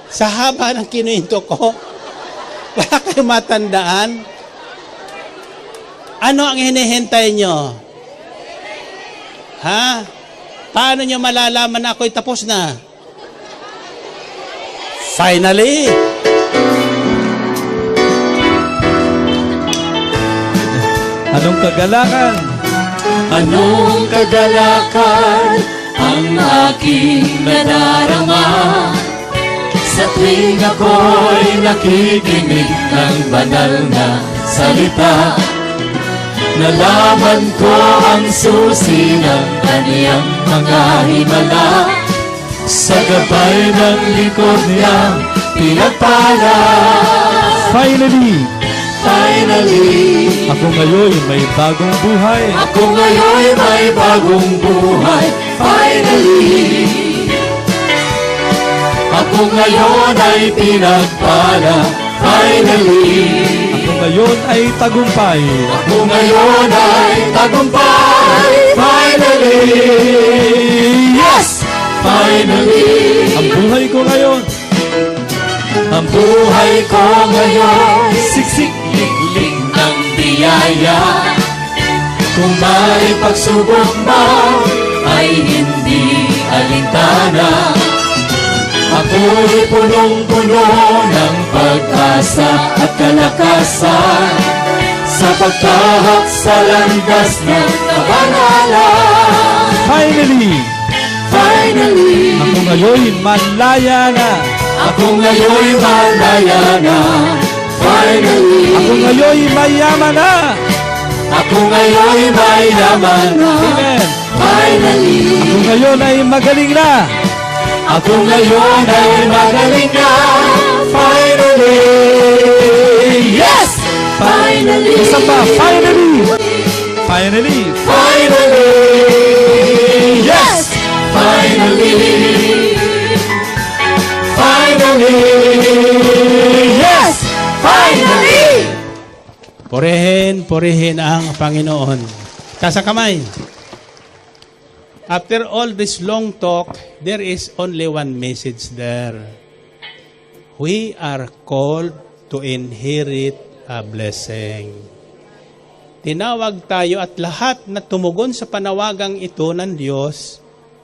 Speaker 1: Sa haba ng kinuwento ko, wala kayong matandaan? Ano ang hinihintay nyo? Ha? Paano nyo malalaman na ako'y tapos na? Finally!
Speaker 4: Anong kagalakan?
Speaker 2: Anong kagalakan ang aking nadarama sa tuwing ako'y nakikinig ng banal na salita? Nalaman ko ang susi ng kaniyang mga himala sa gabay ng likod niyang pinagpala.
Speaker 4: Finally,
Speaker 2: Finally,
Speaker 4: ako ngayon may bagong buhay.
Speaker 2: ako ngayon may bagong buhay. Finally, ako ngayon ay pinagpala. Finally,
Speaker 4: Ako ngayon ay tagumpay.
Speaker 2: ako ngayon ay tagumpay. Finally, yes! Finally,
Speaker 4: Ang buhay ko ngayon,
Speaker 2: ang buhay ko ngayon siksik-likling ng biyaya. Kung may pagsubok man ay hindi alintana. Ako'y punong-puno ng pag-asa at kalakasan sa pagtahak sa landas ng kabanalan.
Speaker 4: finally,
Speaker 2: Finally,
Speaker 4: ako ngayon malaya na.
Speaker 2: ako ngayon malaya na. Finally,
Speaker 4: Ako ngayon mayaman na.
Speaker 2: ako ngayon mayaman na.
Speaker 4: Amen.
Speaker 2: Finally,
Speaker 4: Ako ngayon ay magaling na.
Speaker 2: ako ngayon ay magaling na. Finally, yes! Finally,
Speaker 4: Isa pa, finally. Finally,
Speaker 2: finally, yes! Finally, finally, yes! Finally!
Speaker 1: Purihin ang Panginoon. Tasa kamay. After all this long talk, there is only one message there. We are called to inherit a blessing. Tinawag tayo at lahat na tumugon sa panawagang ito ng Diyos,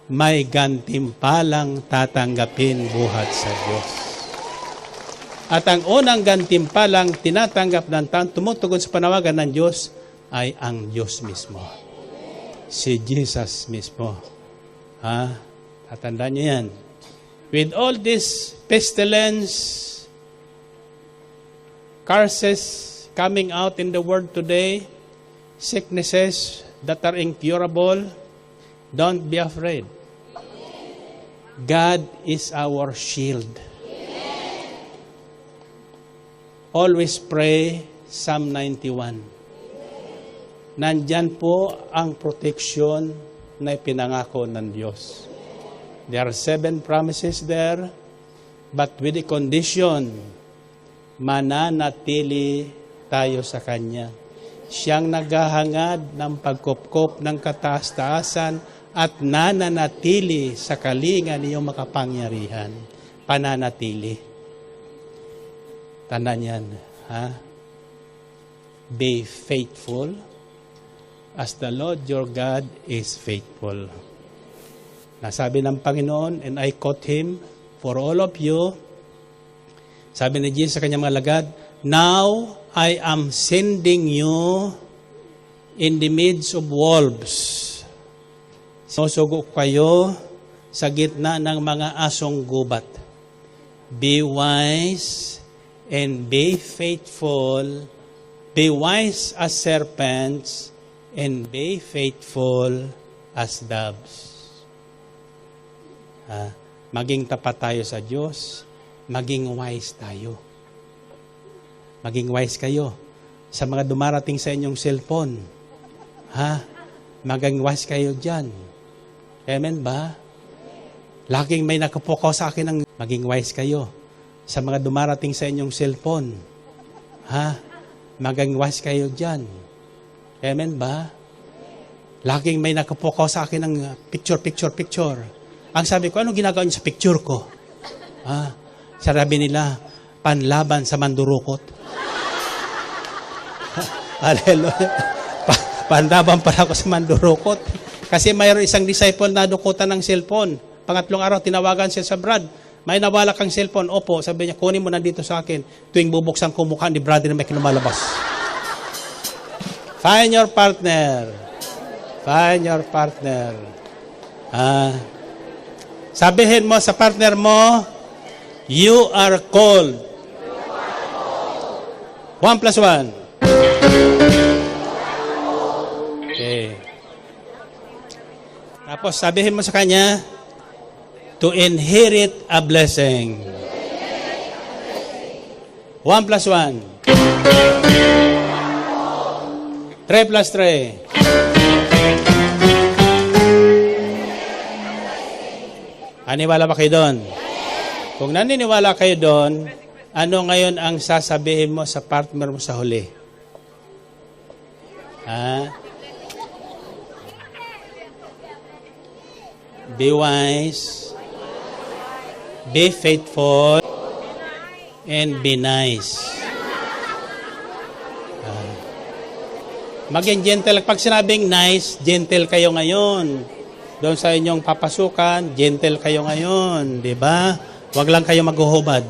Speaker 1: may gantimpalang tatanggapin buhat sa Diyos. At ang unang gantimpalang tinatanggap ng tumutugon sa panawagan ng Diyos ay ang Diyos mismo. Si Jesus mismo. Tatandaan niyo yan. With all this pestilence, curses coming out in the world today, sicknesses that are incurable, don't be afraid. God is our shield. Always pray Psalm 91. Nandyan po ang protection na ipinangako ng Diyos. There are 7 promises there, but with the condition, mananatili tayo sa Kanya. Siyang naghahangad ng pagkupkop ng kataas-taasan at nananatili sa kalinga niyong makapangyarihan. Pananatili. Tandaan yan. Be faithful as the Lord your God is faithful. Nasabi ng Panginoon, and I quote Him, for all of you, sabi ni Jesus sa kanyang mga alagad, now I am sending you in the midst of wolves. Sinusugo kayo sa gitna ng mga asong gubat. Be wise and be faithful. Be wise as serpents and be faithful as doves. Maging tapat tayo sa Diyos. Maging wise tayo. Maging wise kayo sa mga dumarating sa inyong cellphone. Maging wise kayo dyan. Amen ba? Laging may nakapukaw sa akin ng maging wise kayo sa mga dumarating sa inyong cellphone. Maging wise kayo dyan. Amen ba? Laging may nakapukaw sa akin ng picture. Ang sabi ko, ano ginagawa niyo sa picture ko? Sabi nila, panlaban sa mandurukot. Hallelujah. Panlaban pala ako sa mandurukot. Kasi mayroon isang disciple na dukutan ng cellphone. Pangatlong araw, tinawagan siya sa Brad. May nawala kang cellphone. Opo, sabi niya, kunin mo nandito sa akin. Tuwing bubuksan ko mukha ni Brad na may kinumalabas. Find your partner. Find your partner. Sabihin mo sa partner mo, you are called. 1 plus 1. Okay. Tapos sabihin mo sa kanya, to inherit a blessing. 1 plus 1. 3 plus 3. Aniwala ba kayo doon? Kung naniniwala kayo doon, ano ngayon ang sasabihin mo sa partner mo sa huli? Be wise, be faithful, and be nice. Maging gentle. Pag sinabing nice, gentle kayo ngayon. Doon sa inyong papasukan, gentle kayo ngayon. Diba? Huwag lang kayo maghuhubad.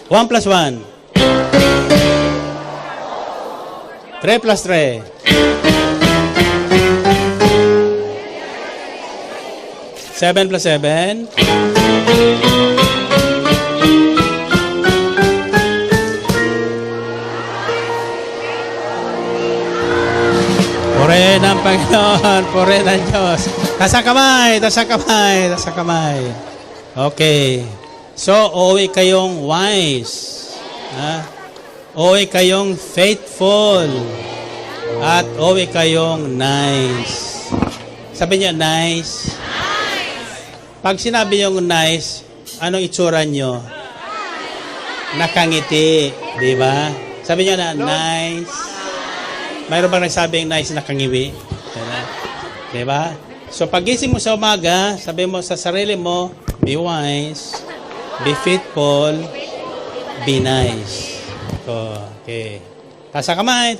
Speaker 1: 1 plus 1. 3 plus 3. 7 plus 7. Purihin ang Panginoon, purihin ang Diyos. Tasa kamay. Okay. So, uuwi kayong wise. Uuwi kayong faithful. At uuwi kayong nice. Sabi niya, nice. Pag sinabi yung nice, anong itsura nyo? Nakangiti. Di ba? Sabi niya na, nice. Mayroon bang nagsabing nice nakangiwi? Di ba? So, pagising mo sa umaga, sabi mo sa sarili mo, be wise, be faithful, be nice. So, okay. Tasa kamay.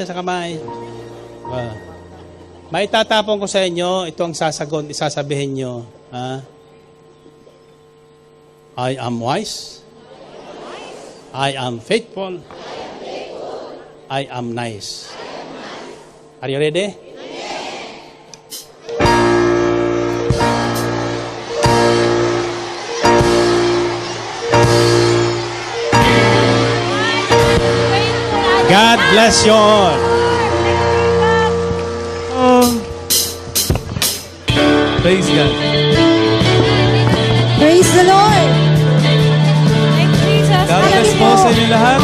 Speaker 1: May tatapon ko sa inyo, ito ang isasabihin nyo. I am wise. I am faithful. I am nice. Are you ready? God bless you all.
Speaker 4: Praise God.
Speaker 2: Praise the Lord.
Speaker 4: God bless po sa inyo lahat.